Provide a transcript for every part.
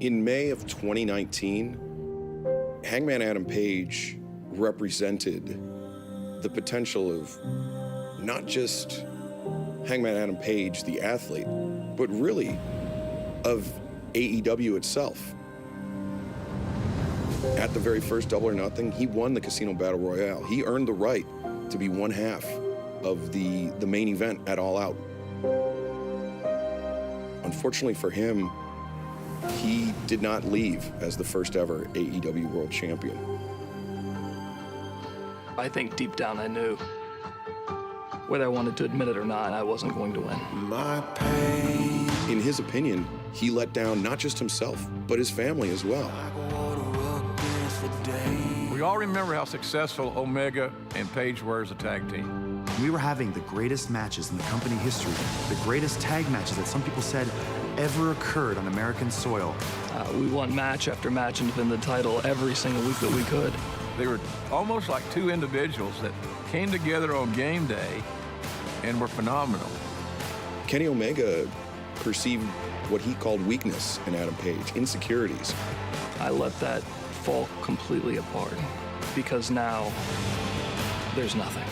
In May of 2019, Hangman Adam Page represented the potential of not just Hangman Adam Page, the athlete, but really of AEW itself. At the very first Double or Nothing, he won the Casino Battle Royale. He earned the right to be one half of the main event at All Out. Unfortunately for him, he did not leave as the first ever AEW World Champion. I think deep down I knew, whether I wanted to admit it or not, I wasn't going to win. My pain. In his opinion, he let down not just himself, but his family as well. We all remember how successful Omega and Page were as a tag team. We were having the greatest matches in the company history, the greatest tag matches that some people said ever occurred on American soil. We won match after match and defended the title every single week that we could. They were almost like two individuals that came together on game day and were phenomenal. Kenny Omega perceived what he called weakness in Adam Page, insecurities. I let that fall completely apart because now there's nothing.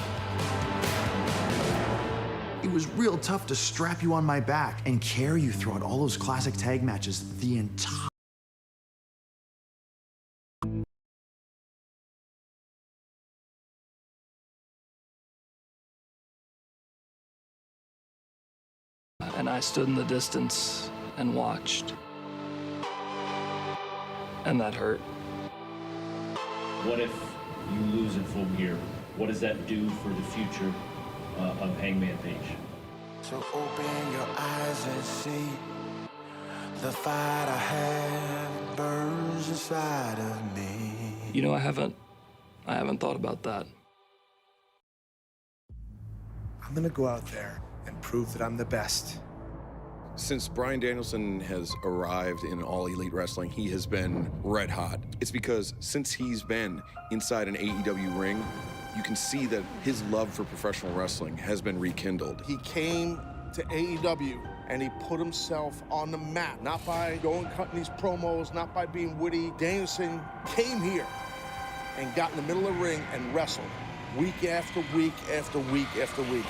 It was real tough to strap you on my back and carry you throughout all those classic tag matches the entire. And I stood in the distance and watched. And that hurt. What if you lose in Full Gear? What does that do for the future of Hangman Page? So open your eyes and see the fight I have burns inside of me. You know, I haven't thought about that. I'm gonna go out there and prove that I'm the best. Since Bryan Danielson has arrived in All Elite Wrestling, he has been red hot. It's because since he's been inside an AEW ring, you can see that his love for professional wrestling has been rekindled. He came to AEW and he put himself on the map, not by going cutting these promos, not by being witty. Danielson came here and got in the middle of the ring and wrestled week after week after week after week.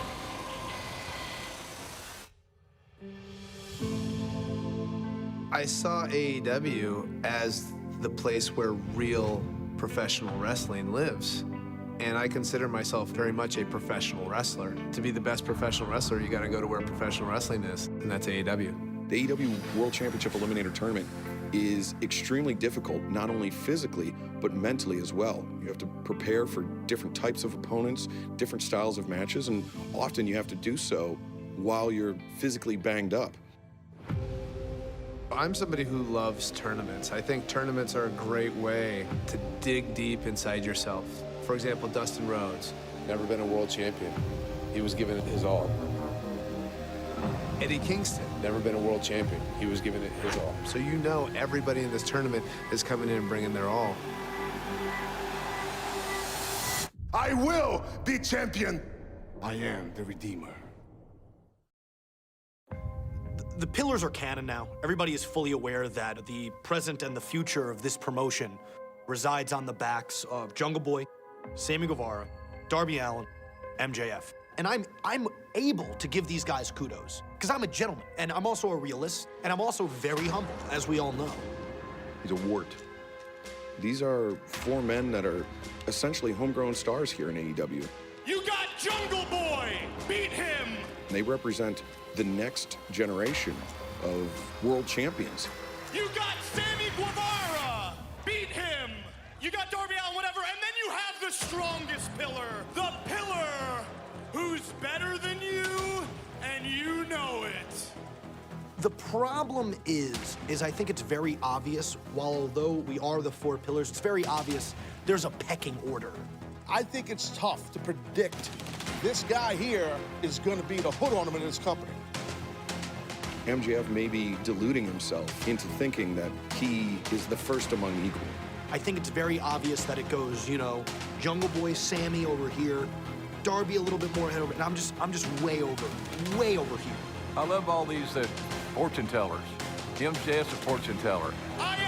I saw AEW as the place where real professional wrestling lives. And I consider myself very much a professional wrestler. To be the best professional wrestler, you gotta go to where professional wrestling is, and that's AEW. The AEW World Championship Eliminator Tournament is extremely difficult, not only physically, but mentally as well. You have to prepare for different types of opponents, different styles of matches, and often you have to do so while you're physically banged up. I'm somebody who loves tournaments. I think tournaments are a great way to dig deep inside yourself. For example, Dustin Rhodes. Never been a world champion. He was given it his all. Eddie Kingston. Never been a world champion. He was given it his all. So you know everybody in this tournament is coming in and bringing their all. I will be champion. I am the Redeemer. The pillars are canon now. Everybody is fully aware that the present and the future of this promotion resides on the backs of Jungle Boy, Sammy Guevara, Darby Allin, MJF. And I'm able to give these guys kudos because I'm a gentleman and I'm also a realist and I'm also very humble, as we all know. He's a wart. These are four men that are essentially homegrown stars here in AEW. You got Jungle Boy! Beat him! They represent the next generation of world champions. You got Sammy Guevara! Beat him! You got Darby Allin, whatever, and then you have the strongest pillar. The pillar who's better than you, and you know it. The problem is I think it's very obvious, while although we are the four pillars, it's very obvious there's a pecking order. I think it's tough to predict this guy here is going to be the hood ornament of this company. MJF may be deluding himself into thinking that he is the first among equal. I think it's very obvious that it goes, you know, Jungle Boy, Sammy over here, Darby a little bit more ahead over, and I'm just way over here. I love all these fortune tellers. MJF's a fortune teller. I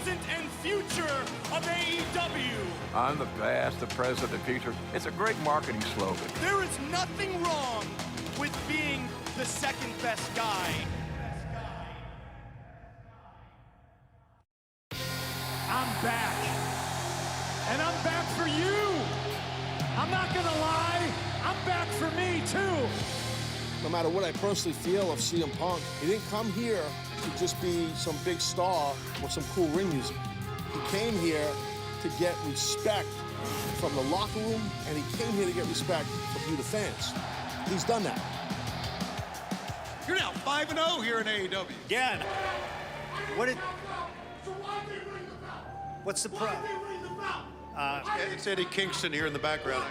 present and future of AEW. I'm the past, the present, the future. It's a great marketing slogan. There is nothing wrong with being the second best guy. I'm back. And I'm back for you. I'm not gonna lie, I'm back for me too. No matter what I personally feel of CM Punk, he didn't come here to just be some big star or some cool ring music. He came here to get respect from the locker room, and he came here to get respect from you, the fans. He's done that. You're now 5-0 here in AEW. Yeah. What's the problem? It's Eddie Kingston here in the background.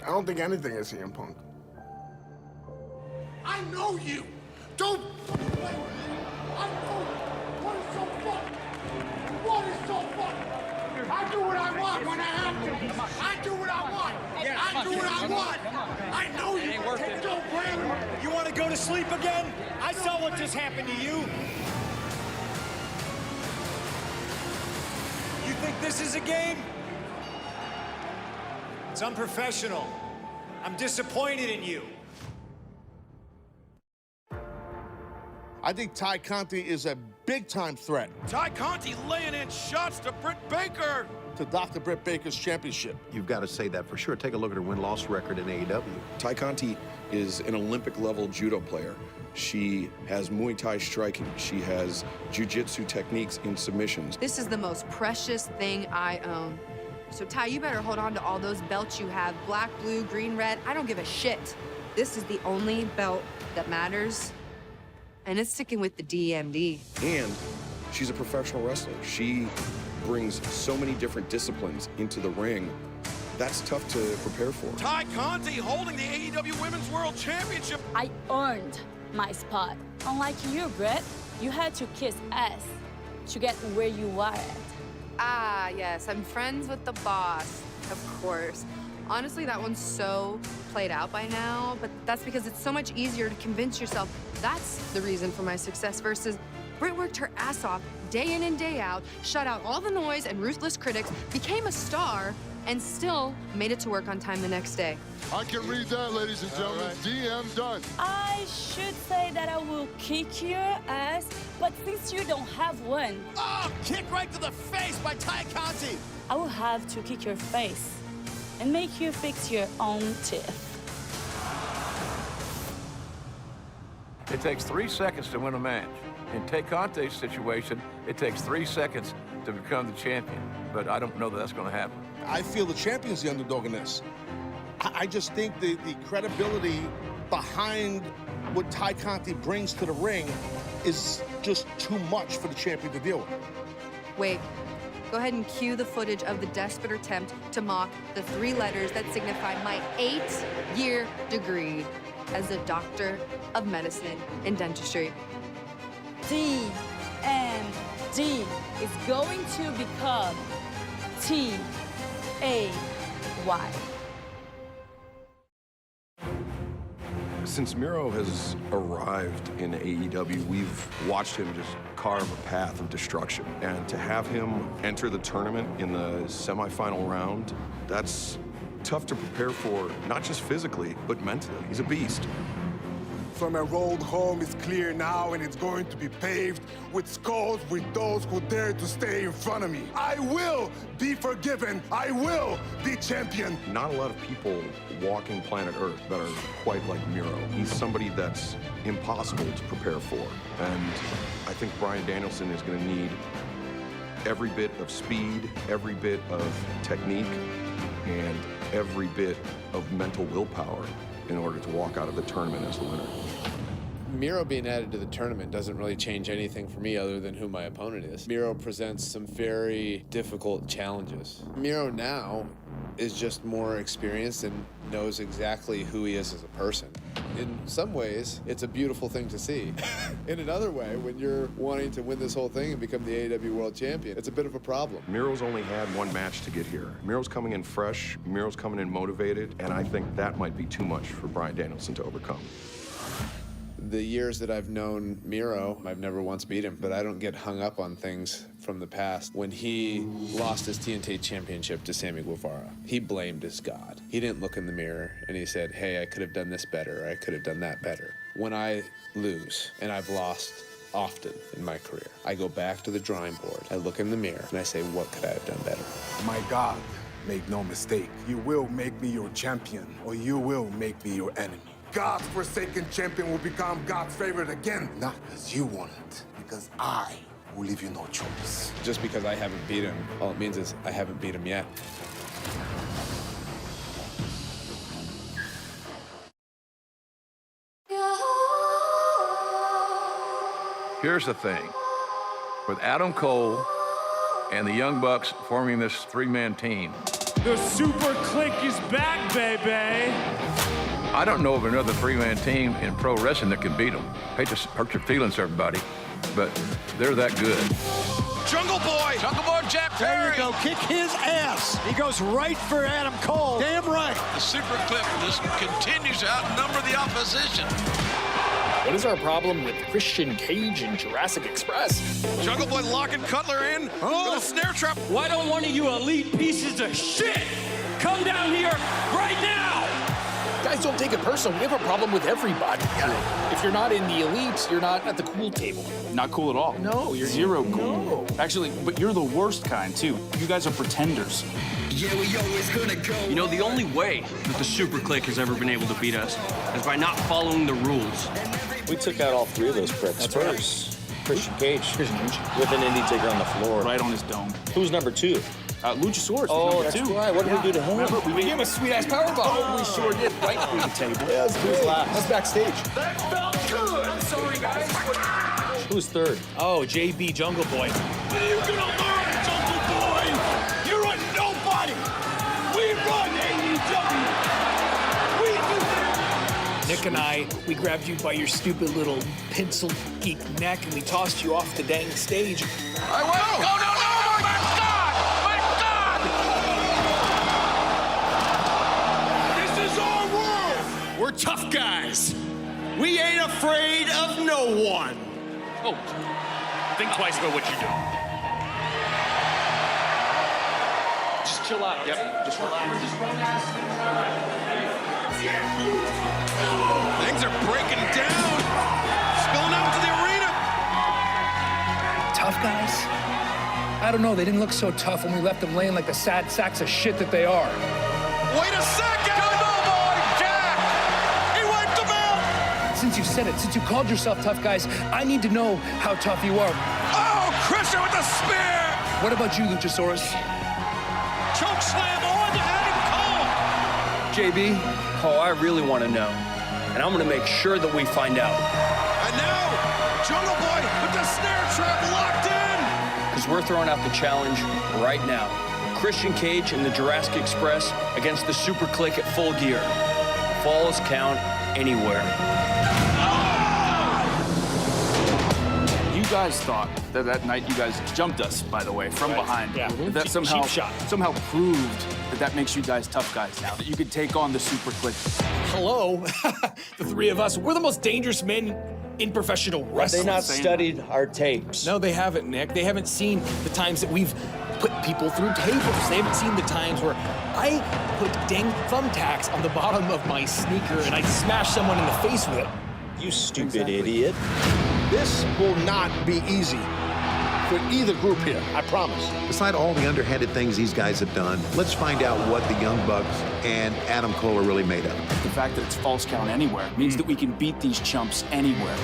I don't think anything is CM Punk. I know you. Don't play with me. I know you. What is so funny? What is so funny? I do what I want when I have to. I do what I want. I do what I want. I know you. Don't blame me. You want to go to sleep again? I saw what just happened to you. You think this is a game? It's unprofessional. I'm disappointed in you. I think Ty Conti is a big-time threat Ty Conti laying in shots to Britt Baker. to Dr. Britt Baker's championship. You've got to say that for sure. Take a look at her win-loss record in AEW. Ty Conti is an Olympic-level judo player. She has Muay Thai striking. She has jiu-jitsu techniques in submissions. This is the most precious thing I own. So Ty, you better hold on to all those belts you have. Black, blue, green, red. I don't give a shit. This is the only belt that matters. And it's sticking with the DMD. And she's a professional wrestler. She brings so many different disciplines into the ring. That's tough to prepare for. Ty Conti holding the AEW Women's World Championship. I earned my spot. Unlike you, Brett, you had to kiss ass to get where you are at. Ah, yes, I'm friends with the boss, of course. Honestly, that one's so played out by now, but that's because it's so much easier to convince yourself that's the reason for my success versus Britt worked her ass off day in and day out, shut out all the noise and ruthless critics, became a star, and still made it to work on time the next day. I can read that, ladies and gentlemen. Right. DM done. I should say that I will kick your ass, but since you don't have one... Oh, kick right to the face by Ty Conti. I will have to kick your face and make you fix your own teeth. It takes 3 seconds to win a match. In Tay Conti's situation, it takes 3 seconds to become the champion. But I don't know that that's going to happen. I feel the champion's the underdog in this. I just think the credibility behind what Ty Conti brings to the ring is just too much for the champion to deal with. Wait, go ahead and cue the footage of the desperate attempt to mock the 3 letters that signify my 8-year degree as a doctor of medicine and dentistry. DMD is going to become TAY. Since Miro has arrived in AEW, we've watched him just carve a path of destruction. And to have him enter the tournament in the semifinal round, that's tough to prepare for, not just physically, but mentally. He's a beast. So my road home is clear now, and it's going to be paved with skulls with those who dare to stay in front of me. I will be forgiven. I will be champion. Not a lot of people walking planet Earth that are quite like Miro. He's somebody that's impossible to prepare for. And I think Bryan Danielson is going to need every bit of speed, every bit of technique, and every bit of mental willpower in order to walk out of the tournament as the winner. Miro being added to the tournament doesn't really change anything for me other than who my opponent is. Miro presents some very difficult challenges. Miro now is just more experienced and knows exactly who he is as a person. In some ways, it's a beautiful thing to see. In another way, when you're wanting to win this whole thing and become the AEW World Champion, it's a bit of a problem. Miro's only had one match to get here. Miro's coming in fresh, Miro's coming in motivated, and I think that might be too much for Bryan Danielson to overcome. The years that I've known Miro, I've never once beat him, but I don't get hung up on things from the past. When he lost his TNT championship to Sammy Guevara, he blamed his God. He didn't look in the mirror and he said, hey, I could have done this better, or I could have done that better. When I lose, and I've lost often in my career, I go back to the drawing board, I look in the mirror, and I say, what could I have done better? My God, make no mistake. You will make me your champion, or you will make me your enemy. God's forsaken champion will become God's favorite again. Not because you want it, because I will leave you no choice. Just because I haven't beat him, all it means is I haven't beat him yet. Here's the thing. With Adam Cole and the Young Bucks forming this three-man team, The Super Click is back, baby. I don't know of another three-man team in pro wrestling that can beat them. Hate to hurt your feelings, everybody, but they're that good. Jungle Boy! Jungle Boy Jack Perry! There you go, kick his ass. He goes right for Adam Cole. Damn right. The Super Click just continues to outnumber the opposition. What is our problem with Christian Cage and Jurassic Express? Jungle Boy locking Cutler in with a snare trap. Why don't one of you elite pieces of shit come down here right now? Guys, don't take it personal. We have a problem with everybody. If you're not in the elites, you're not at the cool table. Not cool at all. No, you're zero cool. Actually, but you're the worst kind too. You guys are pretenders. Yeah, we always gonna go. You know, the only way that the Super Click has ever been able to beat us is by not following the rules. We took out all three of those pricks first. Christian Cage. With an indie ticker on the floor. Right on his dome. Who's number two? Luchasaurus. Oh, that's two. right. What did we do to him? Remember, we gave him a sweet-ass powerbomb. Oh, we sure did. Right through the table. Yeah, who's last? That's backstage. That felt good. I'm sorry, guys. Who's third? Oh, JB Jungle Boy. When are you gonna learn, Jungle Boy? You're a nobody. We run AEW. We do. Nick and I, we grabbed you by your stupid little pencil geek neck and we tossed you off the dang stage. I went. No! My God! This is our world. We're tough guys. We ain't afraid of no one. Oh, think twice about what you do. Just chill out. Yep, just relax. Things are breaking down. Spilling out into the arena. Tough guys? I don't know, they didn't look so tough when we left them laying like the sad sacks of shit that they are. Wait a second! Jungle Boy Jack! He wiped them out! Since you said it, since you called yourself tough guys, I need to know how tough you are. Oh, Christian with the spear! What about you, Luchasaurus? Choke slam on Adam Cole! JB, Cole, I really want to know. And I'm going to make sure that we find out. And now, Jungle Boy with the snare trap locked in! Because we're throwing out the challenge right now. Christian Cage and the Jurassic Express against the Super Click at Full Gear. Falls count anywhere. You guys thought that night you guys jumped us, by the way, from behind. Yeah. That somehow proved that makes you guys tough guys now. That you could take on the Super Click. Hello? The three of us, we're the most dangerous men in professional wrestling. Have they not studied our tapes? No, they haven't, Nick. They haven't seen the times that we've put people through tables. They haven't seen the times where I put dang thumbtacks on the bottom of my sneaker and I smashed someone in the face with it. You stupid idiot. This will not be easy for either group here, I promise. Beside all the underhanded things these guys have done, let's find out what the Young Bucks and Adam Cole are really made of. The fact that it's false count anywhere means that we can beat these chumps anywhere.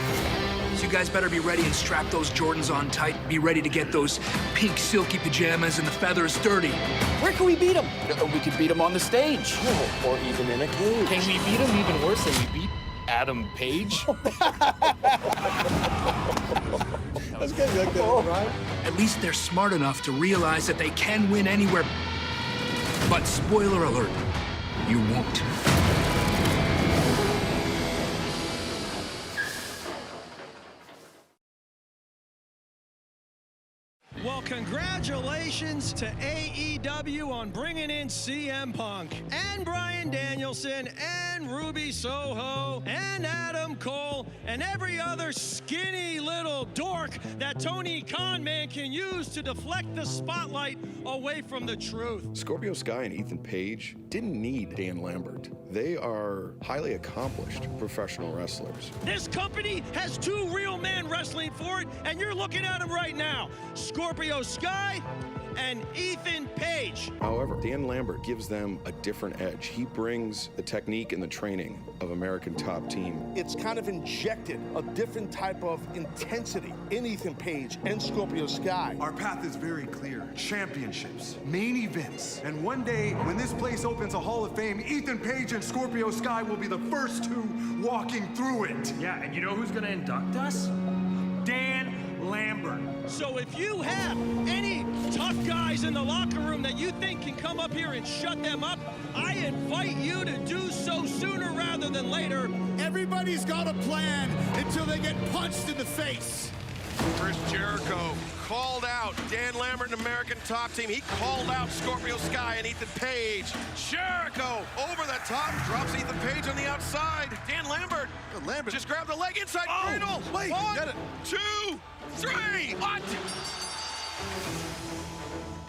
So you guys better be ready and strap those Jordans on tight. Be ready to get those pink silky pajamas and the feathers dirty. Where can we beat them? We could beat them on the stage. Or even in a cage. Can we beat them even worse than we beat Adam Page? That's good. You like that, right? At least they're smart enough to realize that they can win anywhere. But spoiler alert, you won't. Well, congratulations to AEW on bringing in CM Punk and Bryan Danielson and Ruby Soho and Adam Cole and every other skinny little dork that Tony Khan man can use to deflect the spotlight away from the truth. Scorpio Sky and Ethan Page didn't need Dan Lambert. They are highly accomplished professional wrestlers. This company has two real men wrestling for it, and you're looking at them right now. Scorpio Sky and Ethan Page. However, Dan Lambert gives them a different edge. He brings the technique and the training of American Top Team. It's kind of injected a different type of intensity in Ethan Page and Scorpio Sky. Our path is very clear. Championships, main events. And one day, when this place opens a Hall of Fame, Ethan Page and Scorpio Sky will be the first two walking through it. Yeah, and you know who's gonna induct us? Dan Lambert. So if you have any tough guys in the locker room that you think can come up here and shut them up, I invite you to do so sooner rather than later. Everybody's got a plan until they get punched in the face. Chris Jericho called out Dan Lambert and American Top Team. He called out Scorpio Sky and Ethan Page. Jericho over the top, drops Ethan Page on the outside. Dan Lambert just grabbed the leg inside cradle. Wait, One, 2, 3. What?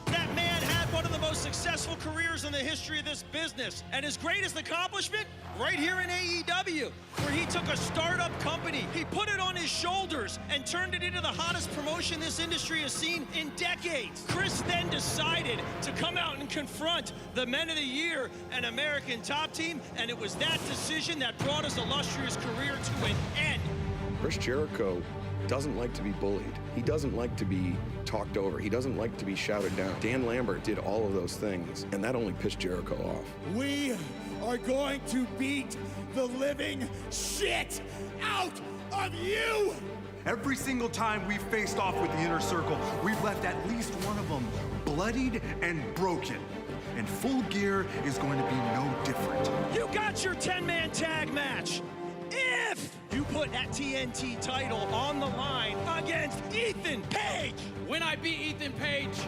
That man had one of the most successful careers in the history of this business. And his greatest accomplishment, right here in AEW, where he took a startup company, he put it on his shoulders and turned it into the hottest promotion this industry has seen in decades. Chris then decided to come out and confront the Men of the Year and American Top Team, and it was that decision that brought his illustrious career to an end. Chris Jericho doesn't like to be bullied. He doesn't like to be talked over. He doesn't like to be shouted down. Dan Lambert did all of those things, and that only pissed Jericho off. We are going to beat the living shit out of you! Every single time we've faced off with the Inner Circle, we've left at least one of them bloodied and broken. And Full Gear is going to be no different. You got your 10-man tag match. If you put that TNT title on the line against Ethan Page. When I beat Ethan Page,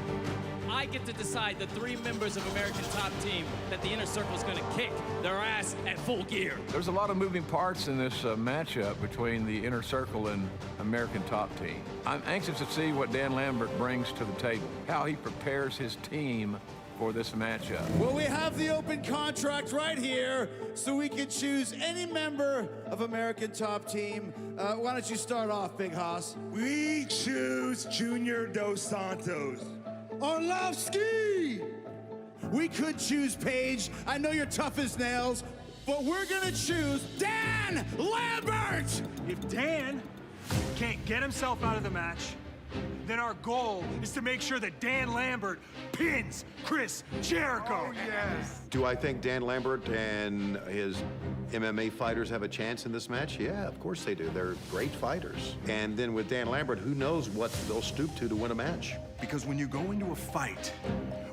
I get to decide the 3 members of American Top Team that the Inner Circle is going to kick their ass at Full Gear. There's a lot of moving parts in this matchup between the Inner Circle and American Top Team. I'm anxious to see what Dan Lambert brings to the table, how he prepares his team for this matchup. Well, we have the open contract right here, so we can choose any member of American Top Team. Why don't you start off, Big Hoss? We choose Junior Dos Santos. Orlovsky! We could choose Paige. I know you're tough as nails, but we're gonna choose Dan Lambert! If Dan can't get himself out of the match, then our goal is to make sure that Dan Lambert pins Chris Jericho. Oh, yes. Do I think Dan Lambert and his MMA fighters have a chance in this match? Yeah, of course they do. They're great fighters. And then with Dan Lambert, who knows what they'll stoop to win a match? Because when you go into a fight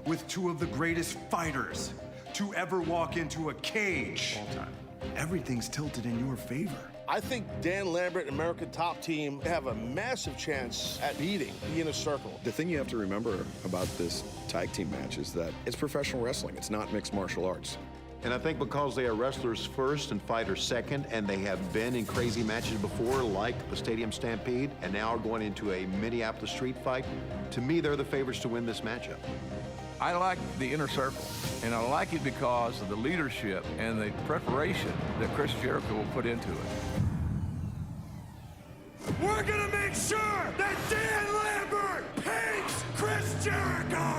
with two of the greatest fighters to ever walk into a cage, all time, everything's tilted in your favor. I think Dan Lambert and American Top Team have a massive chance at beating the Inner Circle. The thing you have to remember about this tag team match is that it's professional wrestling. It's not mixed martial arts. And I think because they are wrestlers first and fighters second, and they have been in crazy matches before, like the Stadium Stampede, and now are going into a Minneapolis street fight, to me, they're the favorites to win this matchup. I like the Inner Circle, and I like it because of the leadership and the preparation that Chris Jericho will put into it. We're gonna make sure that Dan Lambert pins Chris Jericho!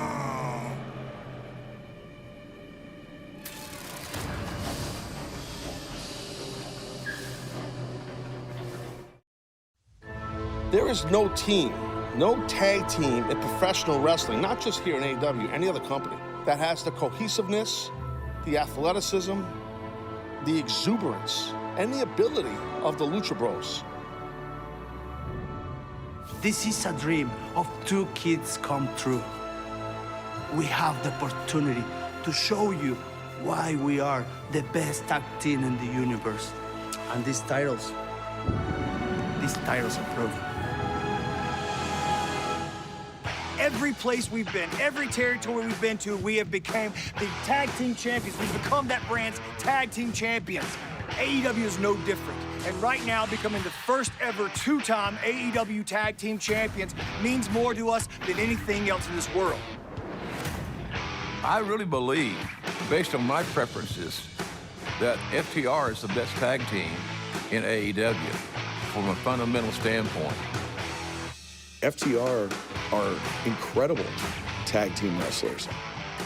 There is no team, no tag team in professional wrestling, not just here in AEW, any other company, that has the cohesiveness, the athleticism, the exuberance, and the ability of the Lucha Bros. This is a dream of 2 kids come true. We have the opportunity to show you why we are the best tag team in the universe. And these titles are proven. every place we've been, every territory we've been to, we have become the tag team champions. We've become that brand's tag team champions. AEW is no different. And right now, becoming the first ever two-time AEW tag team champions means more to us than anything else in this world. I really believe, based on my preferences, that FTR is the best tag team in AEW from a fundamental standpoint. FTR are incredible tag team wrestlers,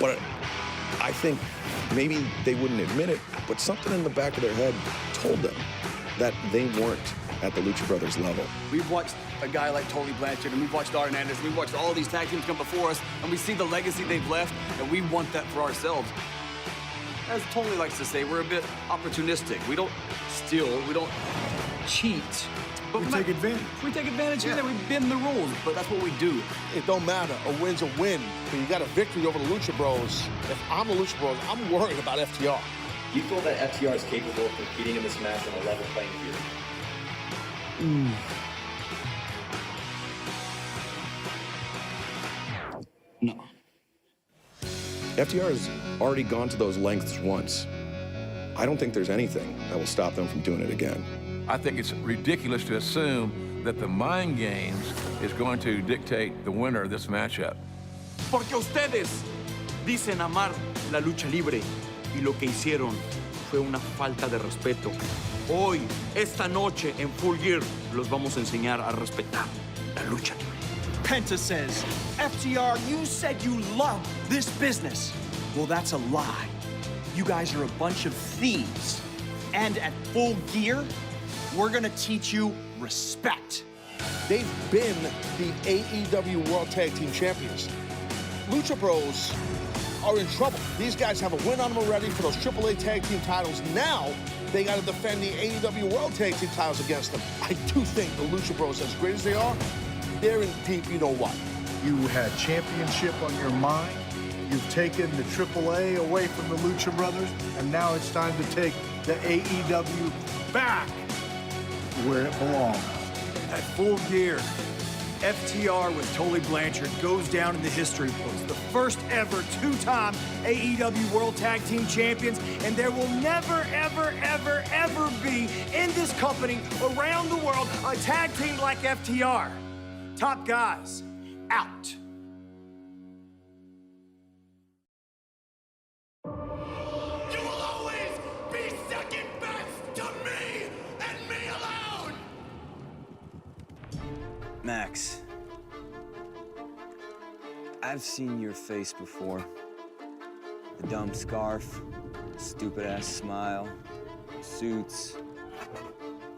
but I think maybe they wouldn't admit it, but something in the back of their head told them that they weren't at the Lucha Brothers level. We've watched a guy like Tully Blanchard, and we've watched Arn Anderson, we've watched all these tag teams come before us, and we see the legacy they've left, and we want that for ourselves. As Tully likes to say, we're a bit opportunistic. We don't steal, we don't cheat. But we take advantage. We take advantage here, we bend the rules, but that's what we do. It don't matter. A win's a win. When you got a victory over the Lucha Bros, if I'm the Lucha Bros, I'm worried about FTR. Do you feel that FTR is capable of competing in this match on a level playing field? No. FTR has already gone to those lengths once. I don't think there's anything that will stop them from doing it again. I think it's ridiculous to assume that the mind games is going to dictate the winner of this matchup. Porque ustedes dicen amar la lucha libre y lo que hicieron fue una falta de respeto. Hoy, esta noche, en Full Gear, los vamos a enseñar a respetar la lucha libre. Penta says, FTR, you said you love this business. Well, that's a lie. You guys are a bunch of thieves. And at Full Gear, we're gonna teach you respect. They've been the AEW World Tag Team Champions. Lucha Bros are in trouble. These guys have a win on them already for those AAA Tag Team titles. Now, they gotta defend the AEW World Tag Team titles against them. I do think the Lucha Bros, as great as they are, they're in deep, you know what. You had championship on your mind. You've taken the AAA away from the Lucha Brothers, and now it's time to take the AEW back where it belongs. At Full Gear, FTR with Tully Blanchard goes down in the history books. The first ever two-time AEW World Tag Team Champions, and there will never, ever, ever, ever be in this company around the world a tag team like FTR. Top guys, out. You will always be second best to me and me alone! Max, I've seen your face before. The dumb scarf, stupid-ass smile, suits.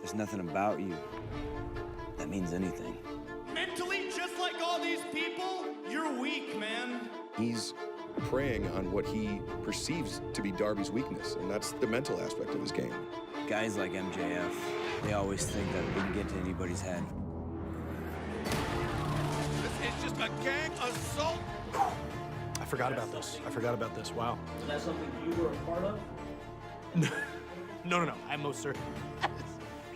There's nothing about you that means anything. Mentally, just like all these people, you're weak, man. He's preying on what he perceives to be Darby's weakness, and that's the mental aspect of his game. Guys like MJF, they always think that they can get to anybody's head. This is just a gang assault. I forgot about this. Wow. Is that something you were a part of? No. I'm most certain.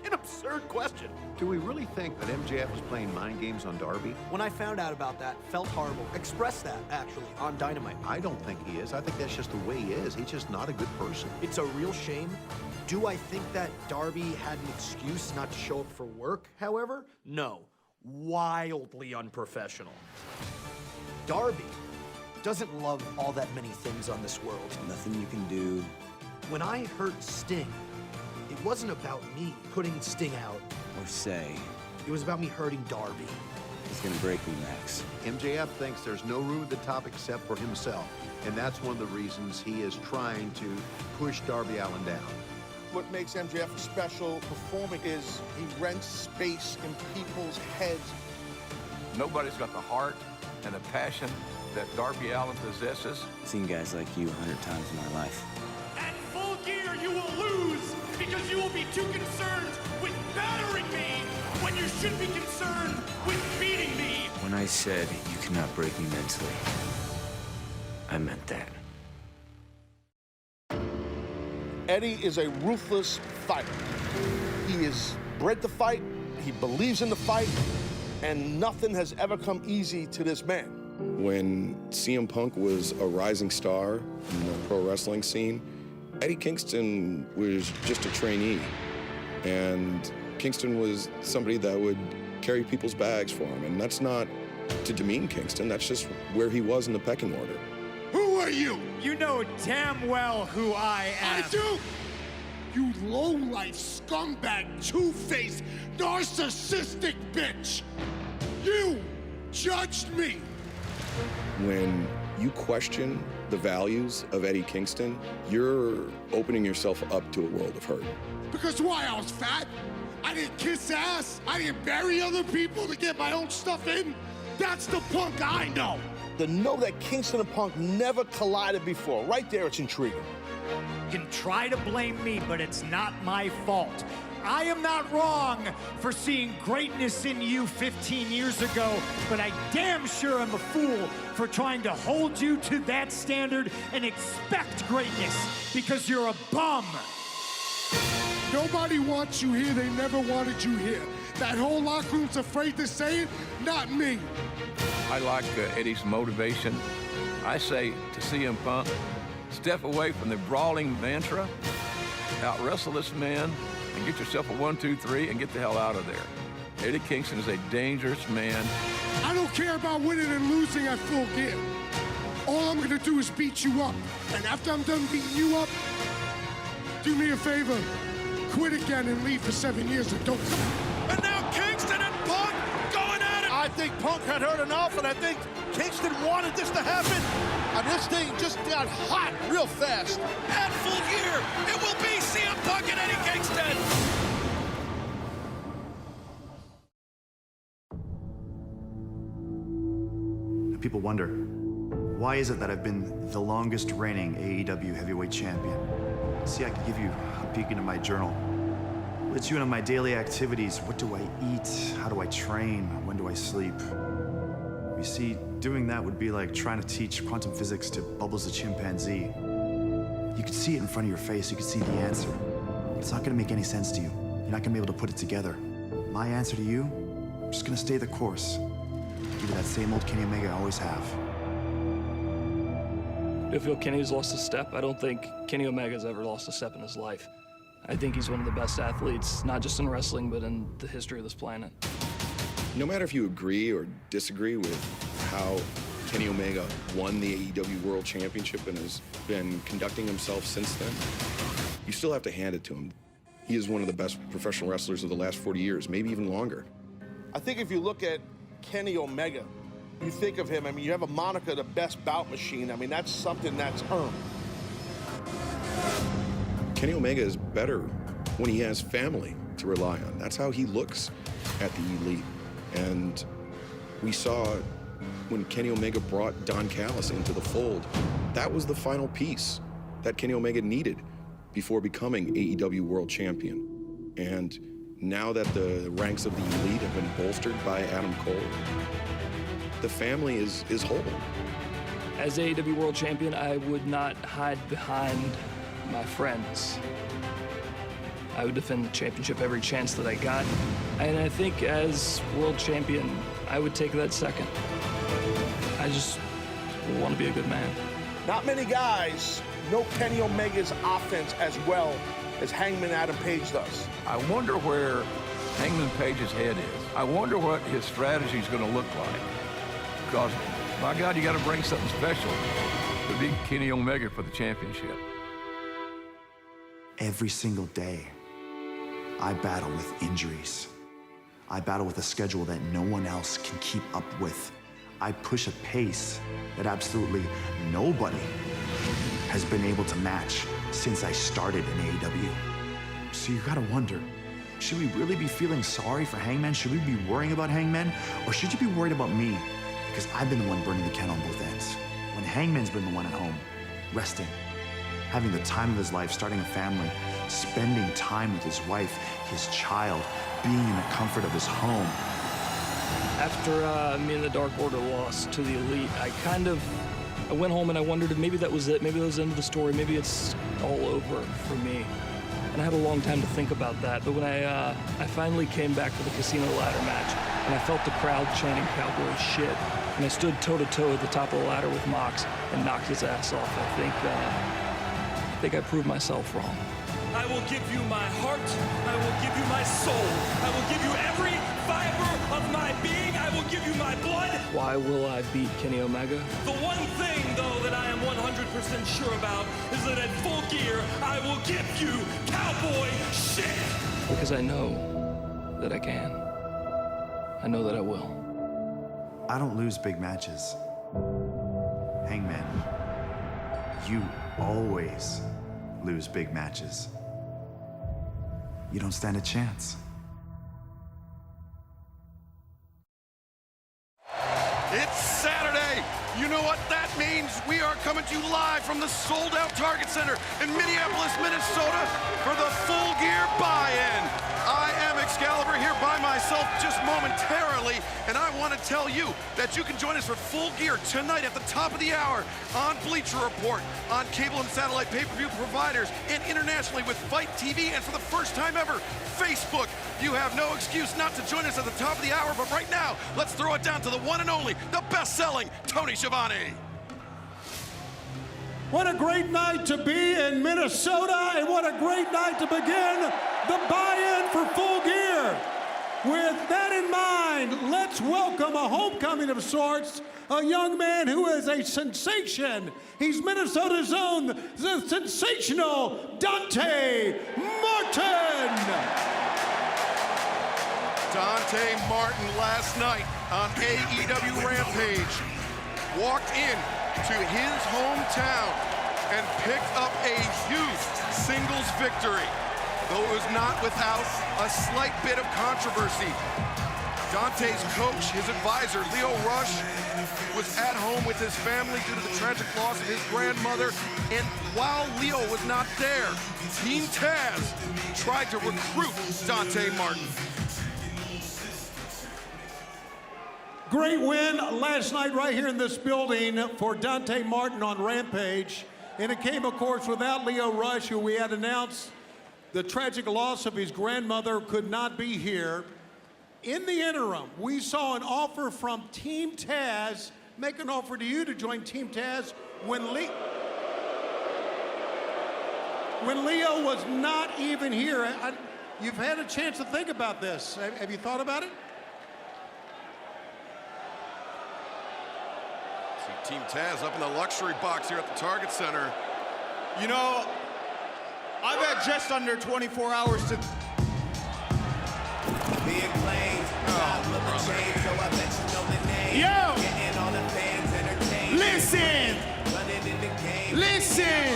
An absurd question. Do we really think that MJF was playing mind games on Darby? When I found out about that, felt horrible. Expressed that, actually, on Dynamite. I don't think he is. I think that's just the way he is. He's just not a good person. It's a real shame. Do I think that Darby had an excuse not to show up for work, however? No. Wildly unprofessional. Darby doesn't love all that many things on this world. Nothing you can do. When I hurt Sting, it wasn't about me putting Sting out. Or say. It was about me hurting Darby. It's gonna break me, Max. MJF thinks there's no room at the top except for himself. And that's one of the reasons he is trying to push Darby Allin down. What makes MJF a special performer is he rents space in people's heads. Nobody's got the heart and the passion that Darby Allin possesses. I've seen guys like you 100 times in my life. At Full Gear, you will lose because you will be too concerned with battering me when you should be concerned with beating me. When I said you cannot break me mentally, I meant that. Eddie is a ruthless fighter. He is bred to fight, he believes in the fight, and nothing has ever come easy to this man. When CM Punk was a rising star in the pro wrestling scene, Eddie Kingston was just a trainee. And Kingston was somebody that would carry people's bags for him. And that's not to demean Kingston, that's just where he was in the pecking order. Who are you? You know damn well who I am. I do? You low-life, scumbag, two-faced, narcissistic bitch! You judged me! When you question the values of Eddie Kingston, you're opening yourself up to a world of hurt. Because why? I was fat? I didn't kiss ass? I didn't bury other people to get my own stuff in? That's the Punk I know! To know that Kingston and Punk never collided before, right there, it's intriguing. You can try to blame me, but it's not my fault. I am not wrong for seeing greatness in you 15 years ago, but I damn sure am a fool for trying to hold you to that standard and expect greatness because you're a bum. Nobody wants you here, they never wanted you here. That whole locker room's afraid to say it, not me. I like Eddie's motivation. I say to CM Punk, step away from the brawling mantra, out-wrestle this man, and get yourself a 1, 2, 3, and get the hell out of there. Eddie Kingston is a dangerous man. I don't care about winning and losing at Full Gear. All I'm gonna do is beat you up. And after I'm done beating you up, do me a favor, quit again and leave for 7 years and don't come. And now Kingston and Punk going at it! I think Punk had heard enough, and I think Kingston wanted this to happen. And this thing just got hot real fast. At Full Gear, it will be CM Punk and Eddie Kingston! People wonder, why is it that I've been the longest reigning AEW heavyweight champion? See, I could give you a peek into my journal. Let's you into my daily activities. What do I eat? How do I train? When do I sleep? You see, doing that would be like trying to teach quantum physics to Bubbles the chimpanzee. You could see it in front of your face. You could see the answer. It's not gonna make any sense to you. You're not gonna be able to put it together. My answer to you, I'm just gonna stay the course. Give you that same old Kenny Omega I always have. I feel Kenny's lost a step. I don't think Kenny Omega's ever lost a step in his life. I think he's one of the best athletes, not just in wrestling, but in the history of this planet. No matter if you agree or disagree with how Kenny Omega won the AEW World Championship and has been conducting himself since then, you still have to hand it to him. He is one of the best professional wrestlers of the last 40 years, maybe even longer. I think if you look at Kenny Omega, you think of him, I mean, you have a moniker, the best bout machine. I mean, that's something that's earned. Kenny Omega is better when he has family to rely on. That's how he looks at the elite. And we saw when Kenny Omega brought Don Callis into the fold, that was the final piece that Kenny Omega needed before becoming AEW World Champion. And now that the ranks of the elite have been bolstered by Adam Cole, the family is whole. As AEW World Champion, I would not hide behind my friends. I would defend the championship every chance that I got. And I think as World Champion, I would take that second. I just want to be a good man. Not many guys know Kenny Omega's offense as well as Hangman Adam Page does. I wonder where Hangman Page's head is. I wonder what his strategy is going to look like. Because, my God, you got to bring something special to beat Kenny Omega for the championship. Every single day, I battle with injuries. I battle with a schedule that no one else can keep up with. I push a pace that absolutely nobody has been able to match since I started in AEW. So you gotta wonder, should we really be feeling sorry for Hangman? Should we be worrying about Hangman? Or should you be worried about me? Because I've been the one burning the candle on both ends. When Hangman's been the one at home, resting, having the time of his life, starting a family, spending time with his wife, his child, being in the comfort of his home. After me and the Dark Order lost to the Elite, I went home and I wondered if maybe that was it. Maybe that was the end of the story. Maybe it's all over for me. And I had a long time to think about that. But when I finally came back for the Casino Ladder match, and I felt the crowd chanting cowboy shit, and I stood toe-to-toe at the top of the ladder with Mox and knocked his ass off. I think I proved myself wrong. I will give you my heart. I will give you my soul. I will give you every fiber of my being. I will give you my blood. Why will I beat Kenny Omega? The one thing, though, that I am 100% sure about is that at Full Gear, I will give you cowboy shit. Because I know that I can. I know that I will. I don't lose big matches. Hangman, you always lose big matches. You don't stand a chance. It's Saturday. You know what that means? We are coming to you live from the sold-out Target Center in Minneapolis, Minnesota for the Full Gear buy-in. I am Excalibur here by myself just momentarily, and I want to tell you that you can join us for Full Gear tonight at the top of the hour on Bleacher Report, on cable and satellite pay-per-view providers, and internationally with Fight TV, and for the first time ever, Facebook. You have no excuse not to join us at the top of the hour, but right now, let's throw it down to the one and only, the best-selling Tony Schiavone. What a great night to be in Minnesota, and what a great night to begin the buy-in for Full Gear. With that in mind, let's welcome a homecoming of sorts, a young man who is a sensation. He's Minnesota's own, the sensational Dante Martin. Dante Martin last night on AEW Rampage walked in to his hometown and picked up a huge singles victory, though it was not without a slight bit of controversy. Dante's coach, his advisor, Leo Rush, was at home with his family due to the tragic loss of his grandmother, and while Leo was not there, Team Taz tried to recruit Dante Martin. Great win last night right here in this building for Dante Martin on Rampage. And it came, of course, without Leo Rush, who we had announced the tragic loss of his grandmother could not be here. In the interim, we saw an offer from Team Taz, make an offer to you to join Team Taz when Leo was not even here. You've had a chance to think about this. Have you thought about it? Team Taz up in the luxury box here at the Target Center. You know, I've had just under 24 hours to... The acclaimed, top of the chain, so I bet you know the name. Yo! Getting all the fans entertained. Listen! Running in the game. Listen!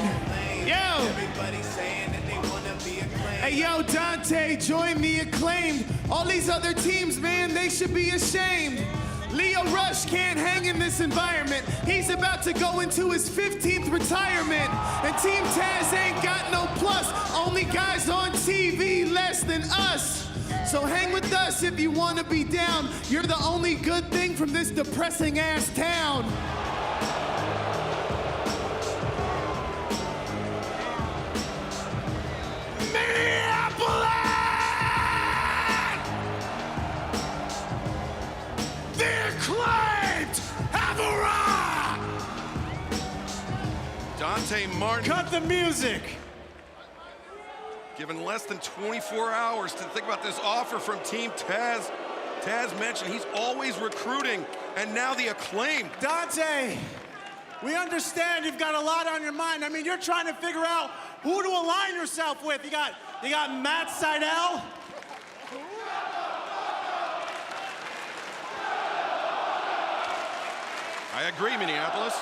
Yo! Everybody saying that they want to be acclaimed. Hey, yo, Dante, join the acclaimed. All these other teams, man, they should be ashamed. Leo Rush can't hang in this environment. He's about to go into his 15th retirement. And Team Taz ain't got no plus. Only guys on TV less than us. So hang with us if you want to be down. You're the only good thing from this depressing ass town. Minneapolis! The acclaimed have a rock! Dante Martin. Cut the music. Given less than 24 hours to think about this offer from Team Taz. Taz mentioned he's always recruiting, and now the acclaimed. Dante, we understand you've got a lot on your mind. I mean, you're trying to figure out who to align yourself with. You got Matt Sydal. I agree, Minneapolis.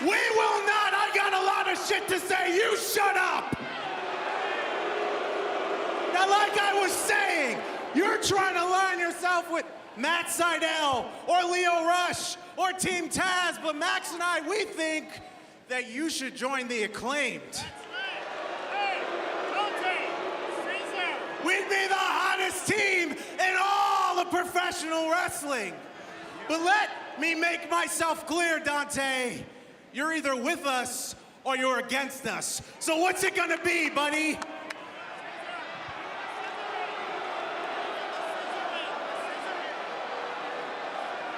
We will not. I got a lot of shit to say. You shut up. Now, like I was saying, you're trying to align yourself with Matt Sydal or Leo Rush or Team Taz, but Max and I, we think that you should join the acclaimed. We'd be the hottest team in all of professional wrestling. But let me make myself clear, Dante. You're either with us or you're against us. So what's it gonna be, buddy?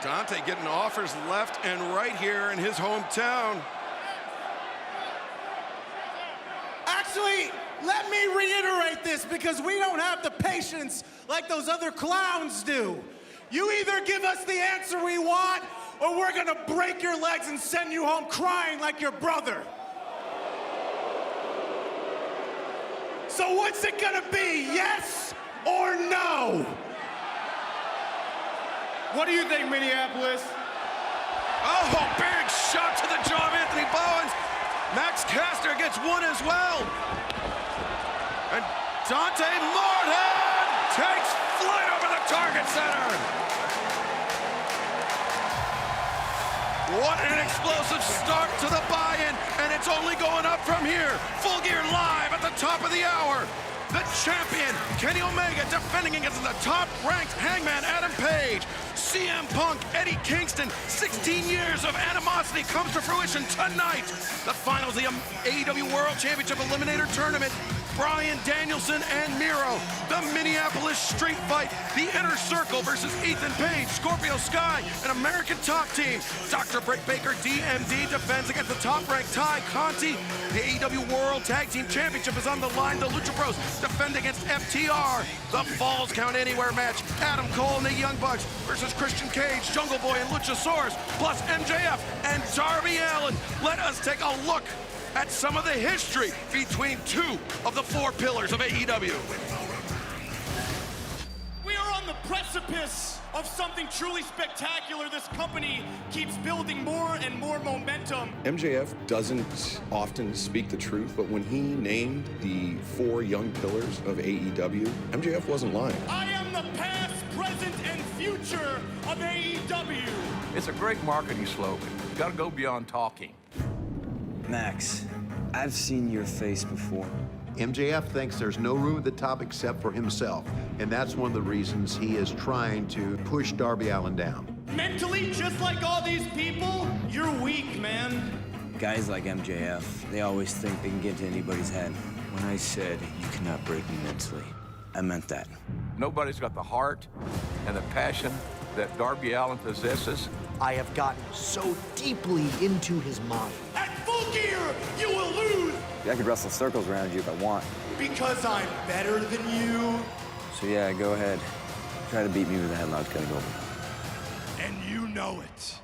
Dante getting offers left and right here in his hometown. Actually, let me reiterate this because we don't have the patience like those other clowns do. You either give us the answer we want, or we're gonna break your legs and send you home crying like your brother. So what's it gonna be, yes or no? What do you think, Minneapolis? Oh, big shot to the jaw of Anthony Bowens. Max Caster gets one as well. And Dante Martin takes flight over the target center. What an explosive start to the buy-in, and it's only going up from here. Full Gear live at the top of the hour. The champion, Kenny Omega, defending against the top-ranked Hangman Adam Page. CM Punk, Eddie Kingston, 16 years of animosity comes to fruition tonight. The finals of the AEW World Championship Eliminator Tournament. Bryan Danielson and Miro. The Minneapolis Street Fight. The Inner Circle versus Ethan Page, Scorpio Sky, an American Top Team. Dr. Britt Baker, DMD, defends against the top-ranked Ty Conti. The AEW World Tag Team Championship is on the line. The Lucha Bros defend against FTR. The Falls Count Anywhere match. Adam Cole and the Young Bucks versus Christian Cage, Jungle Boy, and Luchasaurus, plus MJF and Darby Allin. Let us take a look at some of the history between two of the four pillars of AEW. We are on the precipice of something truly spectacular. This company keeps building more and more momentum. MJF doesn't often speak the truth, but when he named the four young pillars of AEW, MJF wasn't lying. I am the past, present, and future of AEW. It's a great marketing slogan. You gotta go beyond talking. Max, I've seen your face before. MJF thinks there's no room at the top except for himself, and that's one of the reasons he is trying to push Darby Allin down. Mentally, just like all these people, you're weak, man. Guys like MJF, they always think they can get to anybody's head. When I said you cannot break me mentally, I meant that. Nobody's got the heart and the passion that Darby Allin possesses. I have gotten so deeply into his mind. At Full Gear, you will lose I could wrestle circles around you if I want. because I'm better than you. So yeah, go ahead. Try to beat me with a headlock gonna go. And you know it.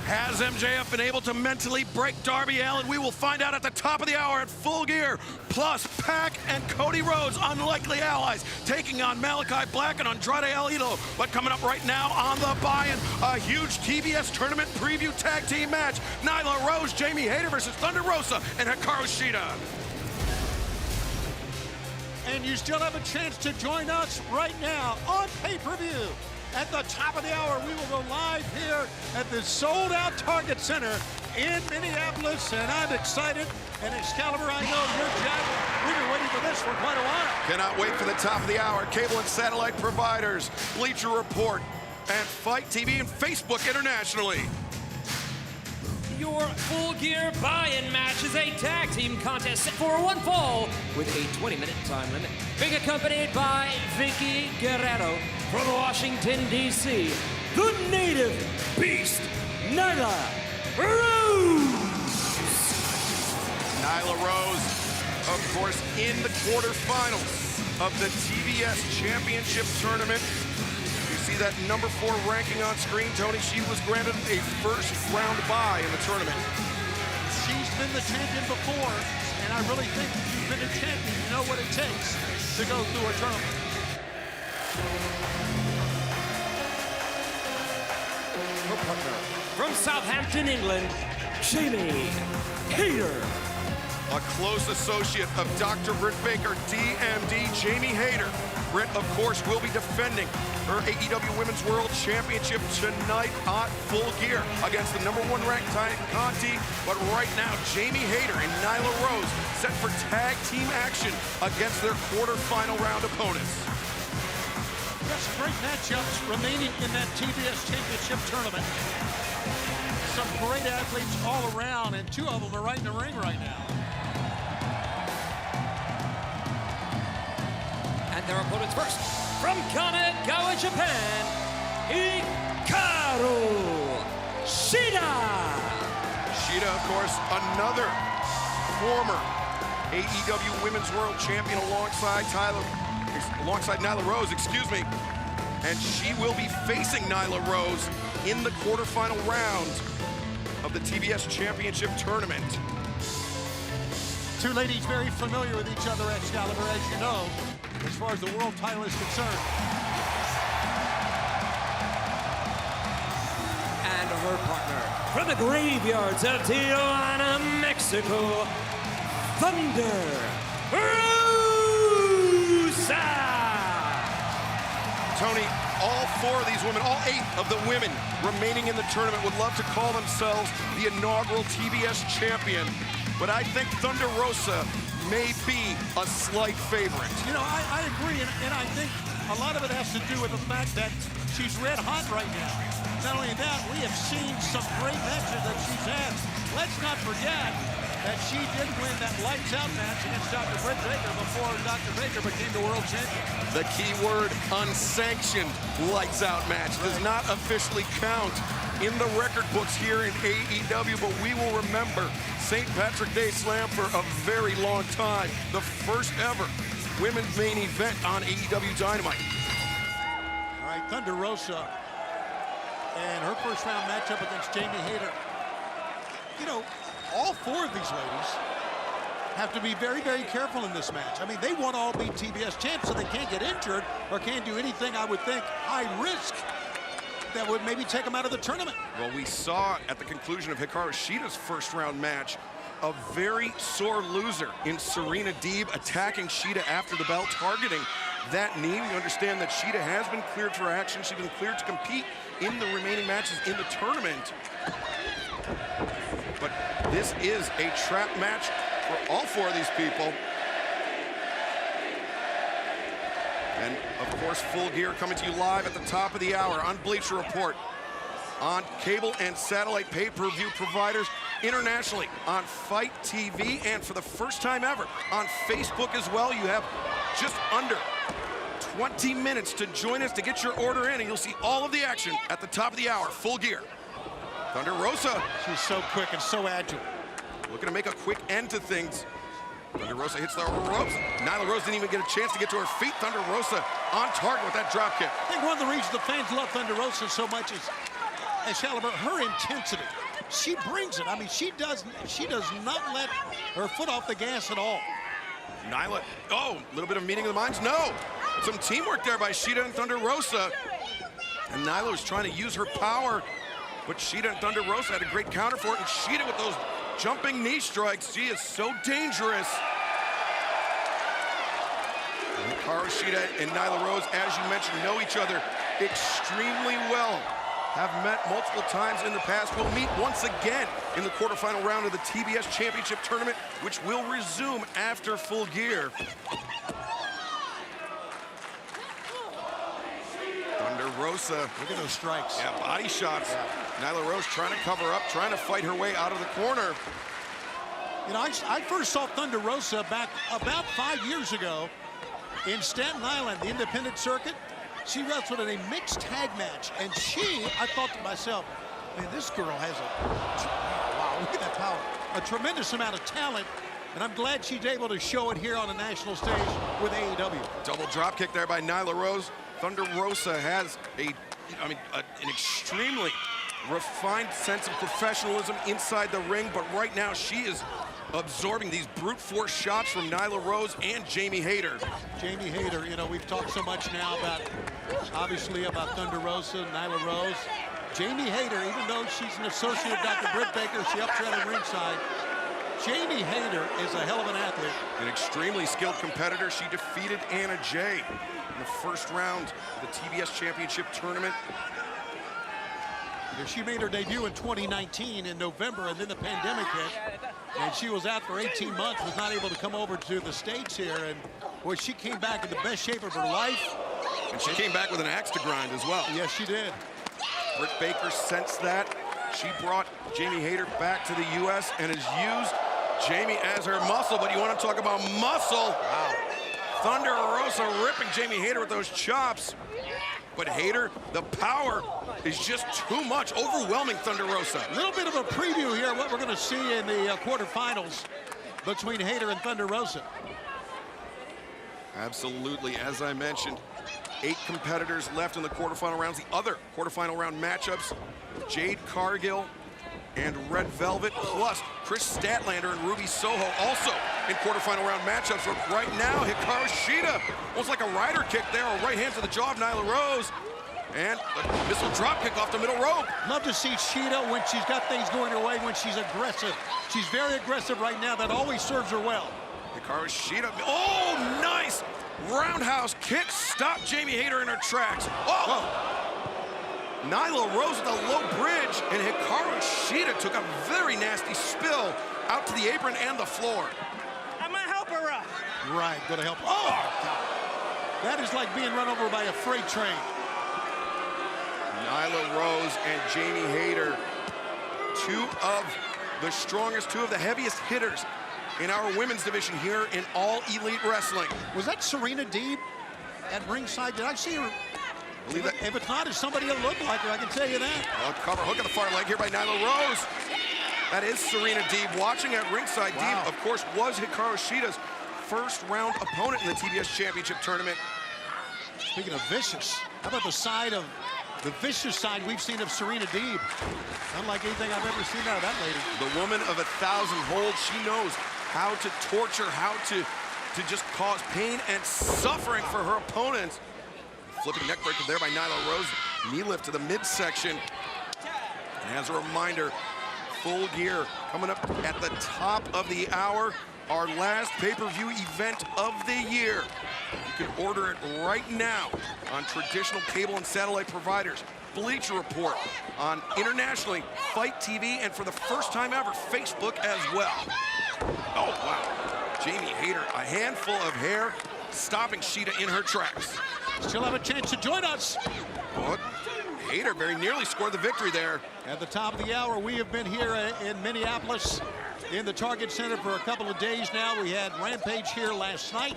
Has MJF been able to mentally break Darby Allin? We will find out at the top of the hour at Full Gear. Plus, Pac and Cody Rhodes, unlikely allies, taking on Malachi Black and Andrade El Idolo. But coming up right now on the buy-in, a huge TBS tournament preview tag team match. Nyla Rose, Jamie Hayter versus Thunder Rosa and Hikaru Shida. And you still have a chance to join us right now on pay-per-view. At the top of the hour, we will go live here at the sold-out Target Center in Minneapolis, and I'm excited. And Excalibur, I know you're jacked. We've been waiting for this for quite a while. Cannot wait for the top of the hour. Cable and satellite providers, Bleacher Report, and Fight TV and Facebook internationally. Your Full Gear buy-in match is a tag team contest set for one fall with a 20-minute time limit. Being accompanied by Vicky Guerrero from Washington, D.C., the native beast, Nyla Rose. Nyla Rose, of course, in the quarterfinals of the TBS Championship Tournament. You see that number 4 ranking on screen, Tony. She was granted a first-round bye in the tournament. She's been the champion before, and I really think if you've been a champion, you know what it takes to go through a tournament. Her partner from Southampton, England, Jamie Hayter. A close associate of Dr. Britt Baker, DMD, Jamie Hayter. Britt, of course, will be defending her AEW Women's World Championship tonight at Full Gear against the number 1 ranked Ty Conti. But right now, Jamie Hayter and Nyla Rose set for tag team action against their quarterfinal round opponents. Yes, great matchups remaining in that TBS Championship Tournament. Some great athletes all around, and 2 of them are right in the ring right now. And their opponents first, from Kanagawa, Japan, Hikaru Shida. Shida, of course, another former AEW Women's World Champion alongside Nyla Rose, excuse me. And she will be facing Nyla Rose in the quarterfinal round of the TBS Championship Tournament. Two ladies very familiar with each other, Excalibur, as you know, as far as the world title is concerned. And her partner from the graveyards of Tijuana, Mexico, Thunder Rosa. Tony, all 4 of these women, all 8 of the women remaining in the tournament would love to call themselves the inaugural TBS champion, but I think Thunder Rosa may be a slight favorite. You know, I agree, and I think a lot of it has to do with the fact that she's red hot right now. Not only that, we have seen some great matches that she's had. Let's not forget that she did win that lights-out match against Dr. Britt Baker before Dr. Baker became the world champion. The key word, unsanctioned lights-out match, does not officially count in the record books here in AEW, but we will remember St. Patrick's Day Slam for a very long time. The first ever women's main event on AEW Dynamite. All right, Thunder Rosa and her first round matchup against Jamie Hayter. You know, all 4 of these ladies have to be very, very careful in this match. I mean, they want to all be TBS champs, so they can't get injured or can't do anything, I would think, high risk that would maybe take them out of the tournament. Well, we saw at the conclusion of Hikaru Shida's first round match a very sore loser in Serena Deeb attacking Shida after the bell, targeting that knee. We understand that Shida has been cleared for action. She's been cleared to compete in the remaining matches in the tournament. But this is a trap match for all 4 of these people. And, of course, Full Gear coming to you live at the top of the hour on Bleacher Report, on cable and satellite pay-per-view providers internationally, on Fight TV, and for the first time ever on Facebook as well. You have just under 20 minutes to join us to get your order in, and you'll see all of the action at the top of the hour. Full Gear. Thunder Rosa. She's so quick and so agile. Looking to make a quick end to things. Thunder Rosa hits the ropes. Nyla Rose didn't even get a chance to get to her feet. Thunder Rosa on target with that drop kick. I think one of the reasons the fans love Thunder Rosa so much is, Excalibur, her intensity. She brings it. I mean, she does not let her foot off the gas at all. Nyla, oh, a little bit of meeting of the minds. No, some teamwork there by Shida and Thunder Rosa. And Nyla was trying to use her power, but Shida and Thunder Rosa had a great counter for it. And Shida with those jumping knee strikes. She is so dangerous. Hikaru Shida and Nyla Rose, as you mentioned, know each other extremely well. Have met multiple times in the past. Will meet once again in the quarterfinal round of the TBS Championship Tournament, which will resume after Full Gear. Thunder Rosa. Look at those strikes. Yeah, body shots. Yeah. Nyla Rose trying to cover up, trying to fight her way out of the corner. You know, I first saw Thunder Rosa back about 5 years ago in Staten Island, the independent circuit. She wrestled in a mixed tag match, and I thought to myself, man, this girl has wow, look at that power. A tremendous amount of talent, and I'm glad she's able to show it here on the national stage with AEW. Double drop kick there by Nyla Rose. Thunder Rosa has an extremely refined sense of professionalism inside the ring, but right now she is absorbing these brute force shots from Nyla Rose and Jamie Hayter. Jamie Hayter, you know, we've talked so much now obviously about Thunder Rosa and Nyla Rose. Jamie Hayter, even though she's an associate of Dr. Britt Baker, she helps her at ringside. Jamie Hayter is a hell of an athlete. An extremely skilled competitor. She defeated Anna Jay in the first round of the TBS Championship Tournament. She made her debut in 2019 in November, and then the pandemic hit, and she was out for 18 months, was not able to come over to the States here, and boy, she came back in the best shape of her life. And she came back with an axe to grind as well. Yes, she did. Britt Baker sensed that. She brought Jamie Hayter back to the U.S. and has used Jamie as her muscle, but you want to talk about muscle. Wow. Thunder Rosa ripping Jamie Hayter with those chops. But Hayter, the power is just too much, overwhelming Thunder Rosa. A little bit of a preview here of what we're going to see in the quarterfinals between Hayter and Thunder Rosa. Absolutely, as I mentioned, 8 competitors left in the quarterfinal rounds. The other quarterfinal round matchups, Jade Cargill and Red Velvet, plus Chris Statlander and Ruby Soho also in quarterfinal round matchups. But right now, Hikaru Shida, almost like a rider kick there, a right hand to the jaw of Nyla Rose. And a missile drop kick off the middle rope. Love to see Shida when she's got things going her way, when she's aggressive. She's very aggressive right now. That always serves her well. Hikaru Shida, oh, nice! Roundhouse kick, stopped Jamie Hayter in her tracks. Oh! Whoa. Nyla Rose with a low bridge, and Hikaru Shida took a very nasty spill out to the apron and the floor. I'm gonna help her up. Right, gonna help. Oh, God. That is like being run over by a freight train. Nyla Rose and Jamie Hayter, 2 of the strongest, 2 of the heaviest hitters in our women's division here in All Elite Wrestling. Was that Serena Deeb at ringside? Did I see her? If it's not, it's somebody that looked like her, I can tell you that. Well, cover hook on the far leg here by Nyla Rose. That is Serena Deeb watching at ringside. Wow. Deeb, of course, was Hikaru Shida's first round opponent in the TBS Championship Tournament. Speaking of vicious, how about the vicious side we've seen of Serena Deeb? Unlike anything I've ever seen out of that lady. The woman of 1,000 holds. She knows how to torture, how to just cause pain and suffering for her opponents. Flipping neck breaker there by Nyla Rose. Knee lift to the midsection. And as a reminder, Full Gear coming up at the top of the hour. Our last pay-per-view event of the year. You can order it right now on traditional cable and satellite providers. Bleacher Report on internationally, Fight TV, and for the first time ever, Facebook as well. Oh, wow. Jamie Hayter, a handful of hair, stopping Shida in her tracks. Still have a chance to join us. Oh, Hayter very nearly scored the victory there. At the top of the hour, we have been here in Minneapolis in the Target Center for a couple of days now. We had Rampage here last night.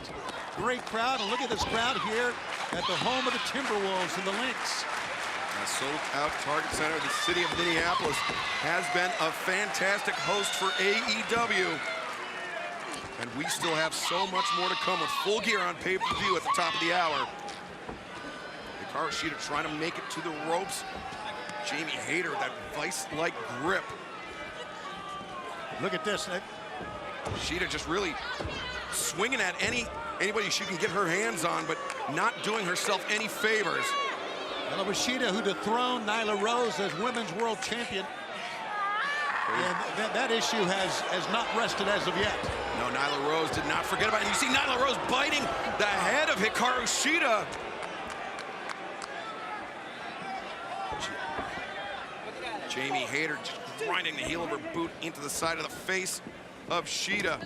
Great crowd, and look at this crowd here at the home of the Timberwolves and the Lynx. A sold-out Target Center. The city of Minneapolis has been a fantastic host for AEW. And we still have so much more to come with Full Gear on pay-per-view at the top of the hour. Hikaru Shida trying to make it to the ropes. Jamie Hayter, that vice-like grip. Look at this. Shida just really swinging at anybody she can get her hands on, but not doing herself any favors. Well, it was Shida who dethroned Nyla Rose as Women's World Champion. And that issue has not rested as of yet. No, Nyla Rose did not forget about it. And you see Nyla Rose biting the head of Hikaru Shida. Jamie Hayter just grinding the heel of her boot into the side of the face of Shida.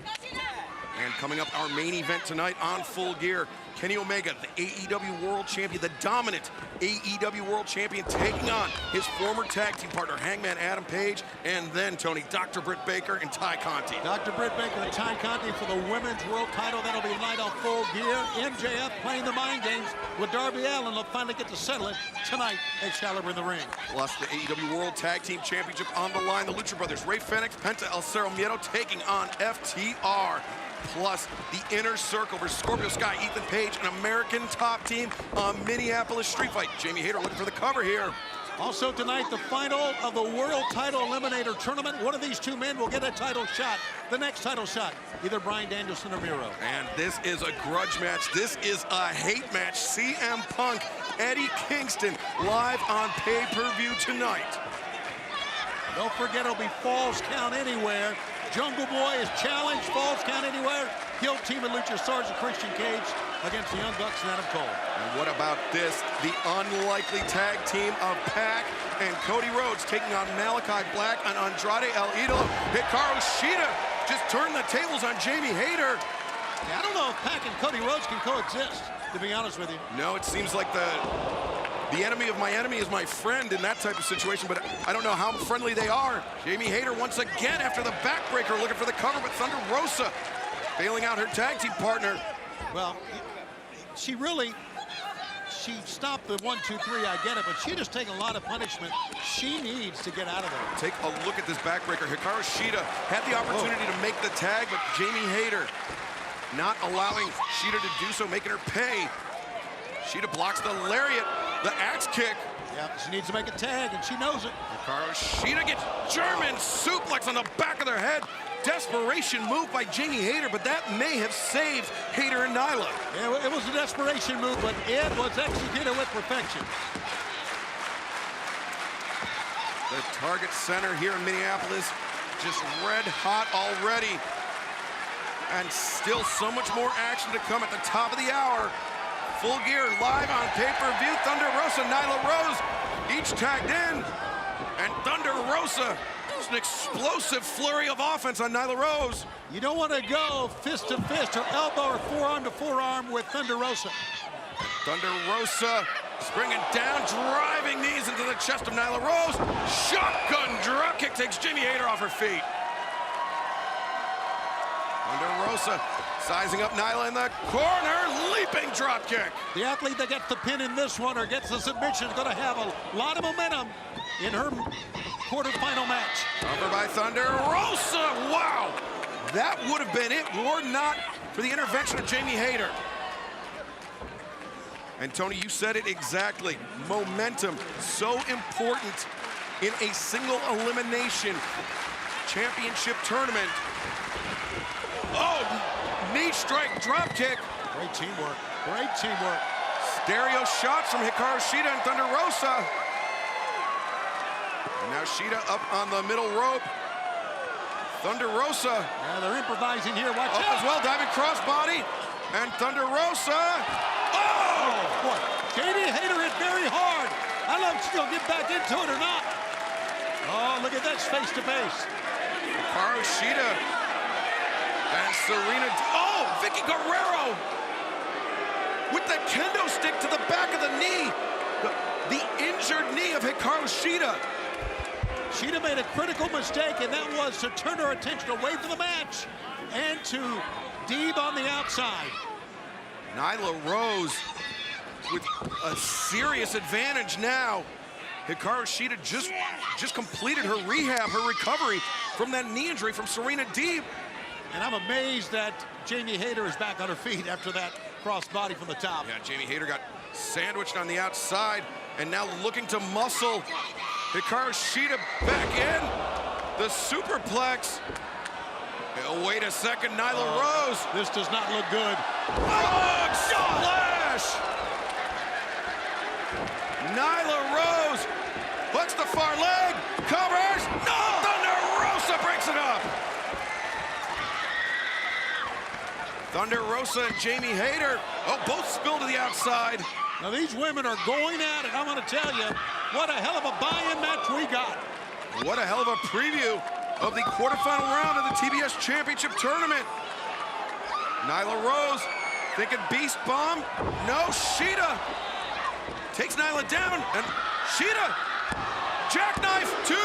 And coming up, our main event tonight on Full Gear, Kenny Omega, the AEW World Champion, the dominant AEW World Champion, taking on his former tag team partner, Hangman Adam Page, and then, Tony, Dr. Britt Baker and Ty Conti. Dr. Britt Baker and Ty Conti for the Women's World title. That'll be tonight on Full Gear. MJF playing the mind games with Darby Allin. They'll finally get to settle it tonight. Excalibur in the ring. Plus the AEW World Tag Team Championship on the line. The Lucha Brothers, Rey Fenix, Penta El Cerro Miedo, taking on FTR. Plus the Inner Circle versus Scorpio Sky, Ethan Page, an American Top Team on Minneapolis Street Fight. Jamie Hayter looking for the cover here. Also tonight, the final of the World Title Eliminator Tournament. One of these two men will get a title shot, the next title shot, either Bryan Danielson or Miro. And this is a grudge match. This is a hate match. CM Punk, Eddie Kingston, live on pay-per-view tonight. Don't forget, it'll be Falls Count Anywhere. Jungle Boy is challenged, Falls Count Anywhere. He'll team of Luchasaurus and Christian Cage against the Young Bucks and Adam Cole. And what about this? The unlikely tag team of Pac and Cody Rhodes taking on Malachi Black and Andrade El Idolo. Hikaru Shida just turned the tables on Jamie Hayter. Yeah, I don't know if Pac and Cody Rhodes can coexist, to be honest with you. No, it seems like the enemy of my enemy is my friend in that type of situation, but I don't know how friendly they are. Jamie Hayter once again after the backbreaker looking for the cover, but Thunder Rosa bailing out her tag team partner. Well, she stopped the 1, 2, 3, I get it, but she just taken a lot of punishment. She needs to get out of there. Take a look at this backbreaker. Hikaru Shida had the opportunity to make the tag, but Jamie Hayter not allowing Shida to do so, making her pay. Shida blocks the lariat, the axe kick. Yeah, she needs to make a tag, and she knows it. Hikaru Shida gets German suplex on the back of their head. Desperation move by Jamie Hayter, but that may have saved Hayter and Nyla. Yeah, it was a desperation move, but it was executed with perfection. The Target Center here in Minneapolis, just red hot already. And still so much more action to come at the top of the hour. Full Gear live on pay-per-view. Thunder Rosa, Nyla Rose, each tagged in. And Thunder Rosa, just an explosive flurry of offense on Nyla Rose. You don't want to go fist to fist or elbow or forearm to forearm with Thunder Rosa. Thunder Rosa springing down, driving knees into the chest of Nyla Rose. Shotgun dropkick takes Jamie Hayter off her feet. Thunder Rosa sizing up Nyla in the corner, leaping dropkick. The athlete that gets the pin in this one or gets the submission is going to have a lot of momentum in her quarterfinal match. Cover by Thunder Rosa. Wow, that would have been it were not for the intervention of Jamie Hayter. And Tony, you said it exactly. Momentum, so important in a single elimination championship tournament. Oh, knee strike, drop kick. Great teamwork, great teamwork. Stereo shots from Hikaru Shida and Thunder Rosa. And now Shida up on the middle rope. Thunder Rosa. Yeah, they're improvising here, watch up out. as well, diving crossbody. And Thunder Rosa. Oh! Boy, Jamie Hayter hit very hard. I don't know if she's gonna get back into it or not. Oh, look at that, face to face. Hikaru Shida. And Serena, oh, Vicky Guerrero with the kendo stick to the back of the knee. The injured knee of Hikaru Shida. Shida made a critical mistake, and that was to turn her attention away from the match and to Deeb on the outside. Nyla Rose with a serious advantage now. Hikaru Shida just completed her rehab, her recovery from that knee injury from Serena Deeb. And I'm amazed that Jamie Hayter is back on her feet after that crossbody from the top. Yeah, Jamie Hayter got sandwiched on the outside and now looking to muscle. Hikaru Shida back in. The superplex. Oh, wait a second, Nyla Rose. This does not look good. Oh, splash! Nyla Rose hooks the far leg, covers. No! Thunder Rosa breaks it up. Thunder Rosa and Jamie Hayter, oh, both spilled to the outside. Now these women are going at it. I'm going to tell you, what a hell of a buy-in match we got. What a hell of a preview of the quarterfinal round of the TBS Championship Tournament. Nyla Rose thinking beast bomb. No, Shida takes Nyla down, and Shida, jackknife, 2, 3.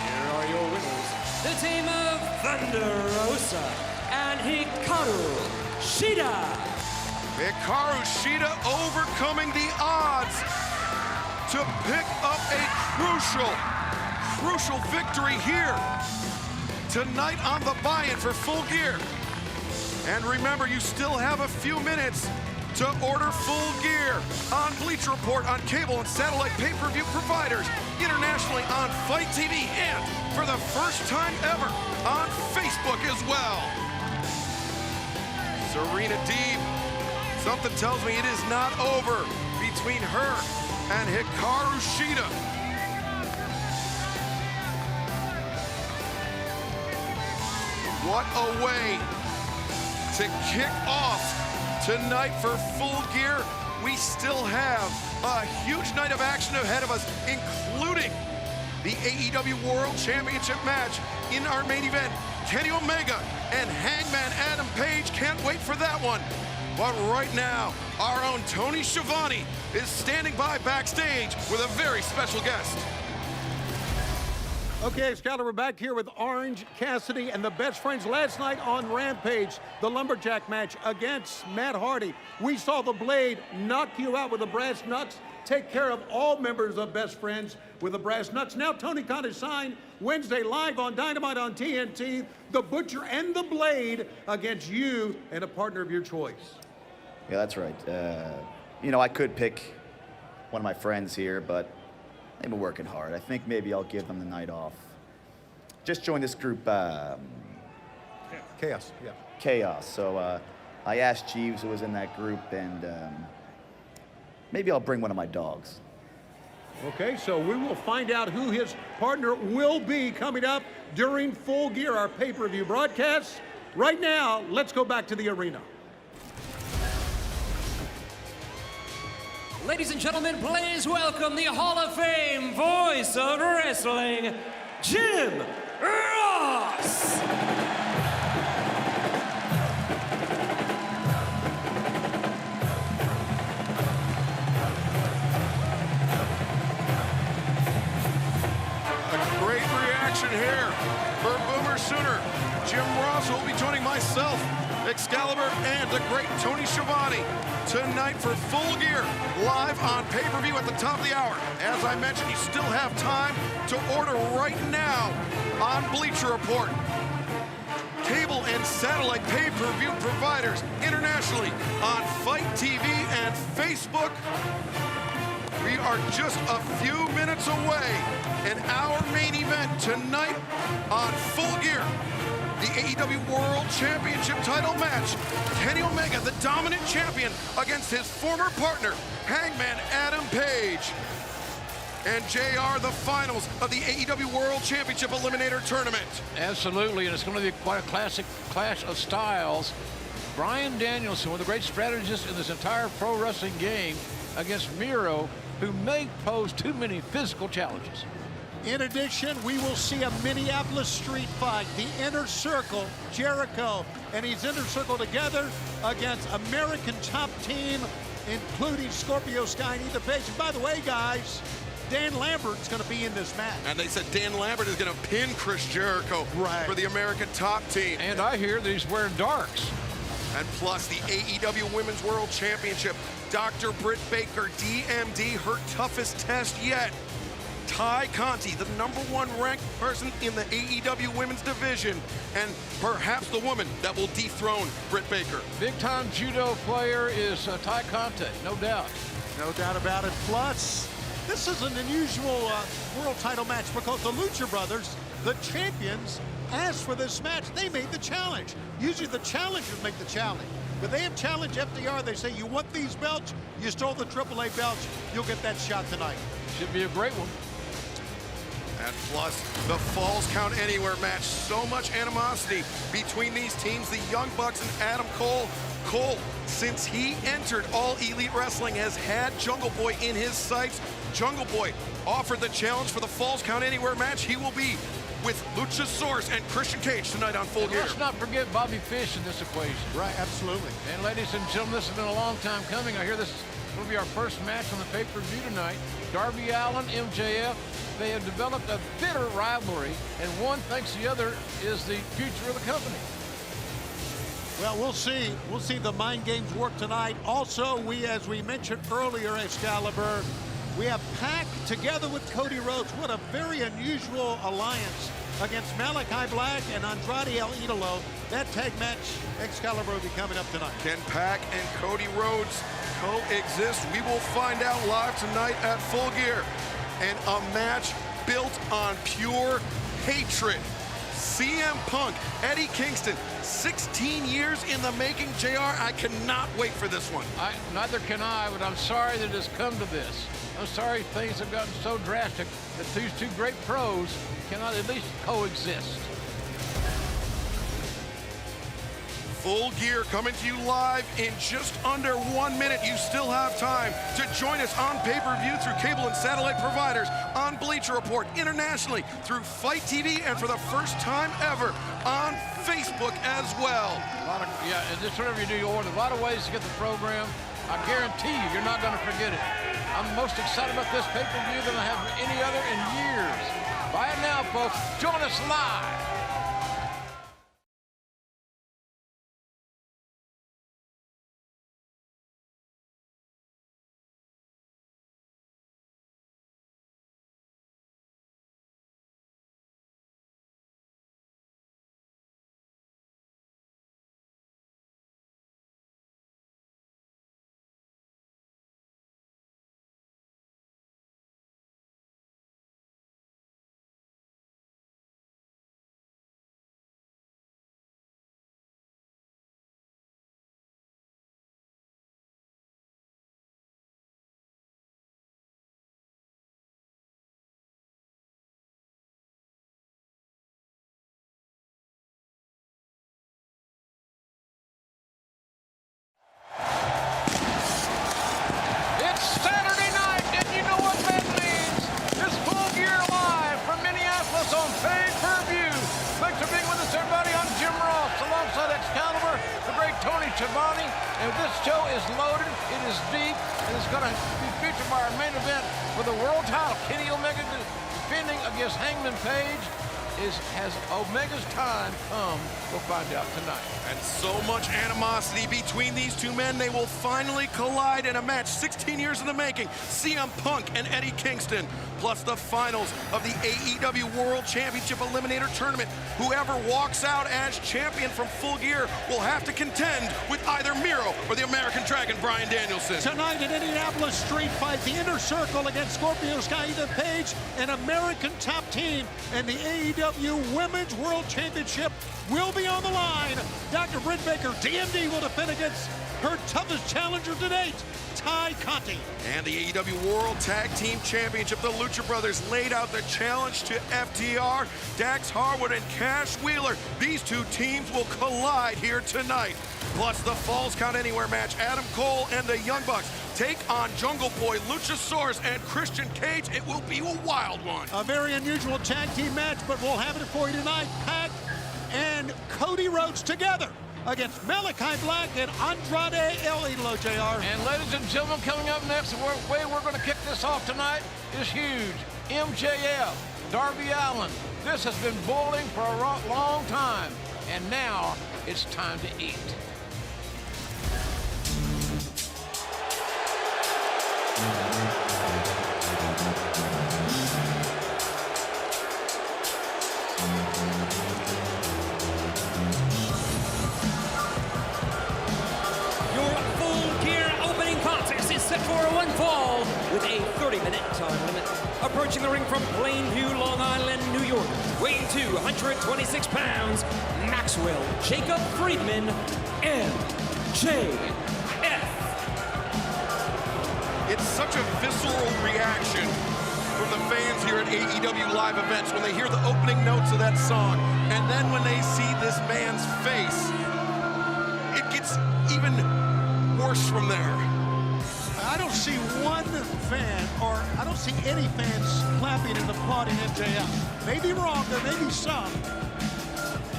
Here are your winners. The team of Thunder Rosa and Hikaru Shida. Hikaru Shida overcoming the odds to pick up a crucial victory here tonight on the buy-in for Full Gear. And remember, you still have a few minutes to order Full Gear on Bleacher Report, on cable and satellite pay-per-view providers, internationally on Fight TV, and for the first time ever on Facebook as well. Serena Deeb, something tells me it is not over between her and Hikaru Shida. What a way to kick off tonight for Full Gear. We still have a huge night of action ahead of us, including the AEW World Championship match in our main event. Kenny Omega and Hangman Adam Page, can't wait for that one. But right now, our own Tony Schiavone is standing by backstage with a very special guest. Okay, Excalibur back here with Orange Cassidy and the Best Friends last night on Rampage, the Lumberjack match against Matt Hardy. We saw the Blade knock you out with the brass knucks, take care of all members of Best Friends with the brass knucks. Now Tony Khan is signed Wednesday live on Dynamite on TNT, the Butcher and the Blade against you and a partner of your choice. Yeah, that's right. You know, I could pick one of my friends here, but they've been working hard. I think maybe I'll give them the night off. Just joined this group, Chaos, yeah. Chaos. So I asked Jeeves, who was in that group, and maybe I'll bring one of my dogs. Okay, so we will find out who his partner will be coming up during Full Gear, our pay-per-view broadcast. Right now, let's go back to the arena. Ladies and gentlemen, please welcome the Hall of Fame voice of wrestling, Jim Ross! A great reaction here for Boomer Sooner. Jim Ross will be joining myself, Excalibur, and the great Tony Schiavone tonight for Full Gear, live on pay-per-view at the top of the hour. As I mentioned, you still have time to order right now on Bleacher Report. Cable and satellite pay-per-view providers internationally on Fight TV and Facebook. We are just a few minutes away, and our main event tonight on Full Gear, the AEW World Championship title match. Kenny Omega, the dominant champion, against his former partner, Hangman Adam Page. And JR, the finals of the AEW World Championship Eliminator Tournament. Absolutely, and it's going to be quite a classic clash of styles. Bryan Danielson, one of the great strategists in this entire pro wrestling game, against Miro, who may pose too many physical challenges. In addition, we will see a Minneapolis street fight. The Inner Circle, Jericho and his Inner Circle together against American Top Team, including Scorpio Sky and Ethan Page. And by the way, guys, Dan Lambert's going to be in this match. And they said Dan Lambert is going to pin Chris Jericho for the American Top Team. And I hear that he's wearing darks. And plus the AEW Women's World Championship, Dr. Britt Baker, DMD, her toughest test yet. Ty Conti, the #1 ranked person in the AEW Women's Division, and perhaps the woman that will dethrone Britt Baker. Big-time judo player is Ty Conti, no doubt. No doubt about it. Plus, this is an unusual world title match because the Lucha Brothers, the champions, asked for this match. They made the challenge. Usually the challengers make the challenge. But they have challenged FTR. They say, you want these belts? You stole the AAA belts. You'll get that shot tonight. Should be a great one. And plus, the Falls Count Anywhere match. So much animosity between these teams. The Young Bucks and Adam Cole. Cole, since he entered All Elite Wrestling, has had Jungle Boy in his sights. Jungle Boy offered the challenge for the Falls Count Anywhere match. He will be with Luchasaurus and Christian Cage tonight on Full Gear. Let's not forget Bobby Fish in this equation. Right, absolutely. And ladies and gentlemen, this has been a long time coming. I hear this will be our first match on the pay-per-view tonight. Darby Allin, MJF, they have developed a bitter rivalry, and one thinks the other is the future of the company. Well, we'll see. We'll see the mind games work tonight. Also, as we mentioned earlier, Excalibur, we have Pac together with Cody Rhodes. What a very unusual alliance against Malachi Black and Andrade El Idolo. That tag match, Excalibur, will be coming up tonight. Can Pac and Cody Rhodes coexist? We will find out live tonight at Full Gear. And a match built on pure hatred. CM Punk, Eddie Kingston, 16 years in the making. JR, I cannot wait for this one. Neither can I, but I'm sorry that it has come to this. I'm sorry things have gotten so drastic that these two great pros cannot at least coexist. Full Gear coming to you live in just under 1 minute. You still have time to join us on pay-per-view through cable and satellite providers, on Bleacher Report, internationally through Fight TV, and for the first time ever on Facebook as well. And just whatever you do, you order a lot of ways to get the program. I guarantee you, you're not going to forget it. I'm most excited about this pay-per-view than I have any other in years. Buy it now, folks. Join us live. And this show is loaded, it is deep, and it's going to be featured by our main event for the world title. Kenny Omega defending against Hangman Page. Has Omega's time come? We'll find out tonight. And so much animosity between these two men, they will finally collide in a match 16 years in the making. CM Punk and Eddie Kingston, plus the finals of the AEW World Championship Eliminator Tournament. Whoever walks out as champion from Full Gear will have to contend with either Miro or the American Dragon, Bryan Danielson. Tonight in Indianapolis Street Fight, the Inner Circle against Scorpio Sky, Ethan Page, an American Top Team, and the AEW Women's World Championship will be on the line. Dr. Britt Baker, DMD, will defend against her toughest challenger to date, Ty Conti. And the AEW World Tag Team Championship, the Lucha Brothers laid out the challenge to FTR, Dax Harwood and Cash Wheeler. These two teams will collide here tonight. Plus the Falls Count Anywhere match, Adam Cole and the Young Bucks take on Jungle Boy, Luchasaurus, and Christian Cage. It will be a wild one. A very unusual tag team match, but we'll have it for you tonight. Pac and Cody Rhodes together against Malachi Black and Andrade El Idolo, JR. And ladies and gentlemen, coming up next, the way we're going to kick this off tonight is huge. MJF, Darby Allin. This has been boiling for a long time, and now it's time to eat. Set for one fall with a 30-minute time limit. Approaching the ring from Plainview, Long Island, New York, weighing 226 pounds, Maxwell Jacob Friedman, MJF. It's such a visceral reaction from the fans here at AEW live events when they hear the opening notes of that song, and then when they see this man's face, it gets even worse from there. I don't see one fan, or I don't see any fans clapping and applauding MJF. Maybe wrong, there may be some.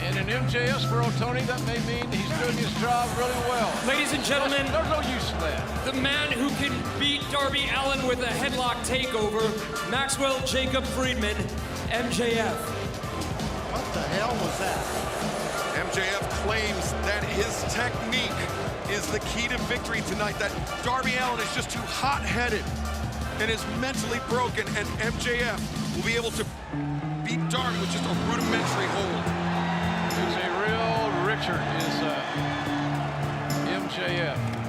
And in MJF's world, Tony, that may mean he's doing his job really well. Ladies and gentlemen, there's no use for that. The man who can beat Darby Allin with a headlock takeover, Maxwell Jacob Friedman, MJF. What the hell was that? MJF claims that his technique is the key to victory tonight, that Darby Allin is just too hot-headed and is mentally broken, and MJF will be able to beat Darby with just a rudimentary hold. It's a real Richard is MJF.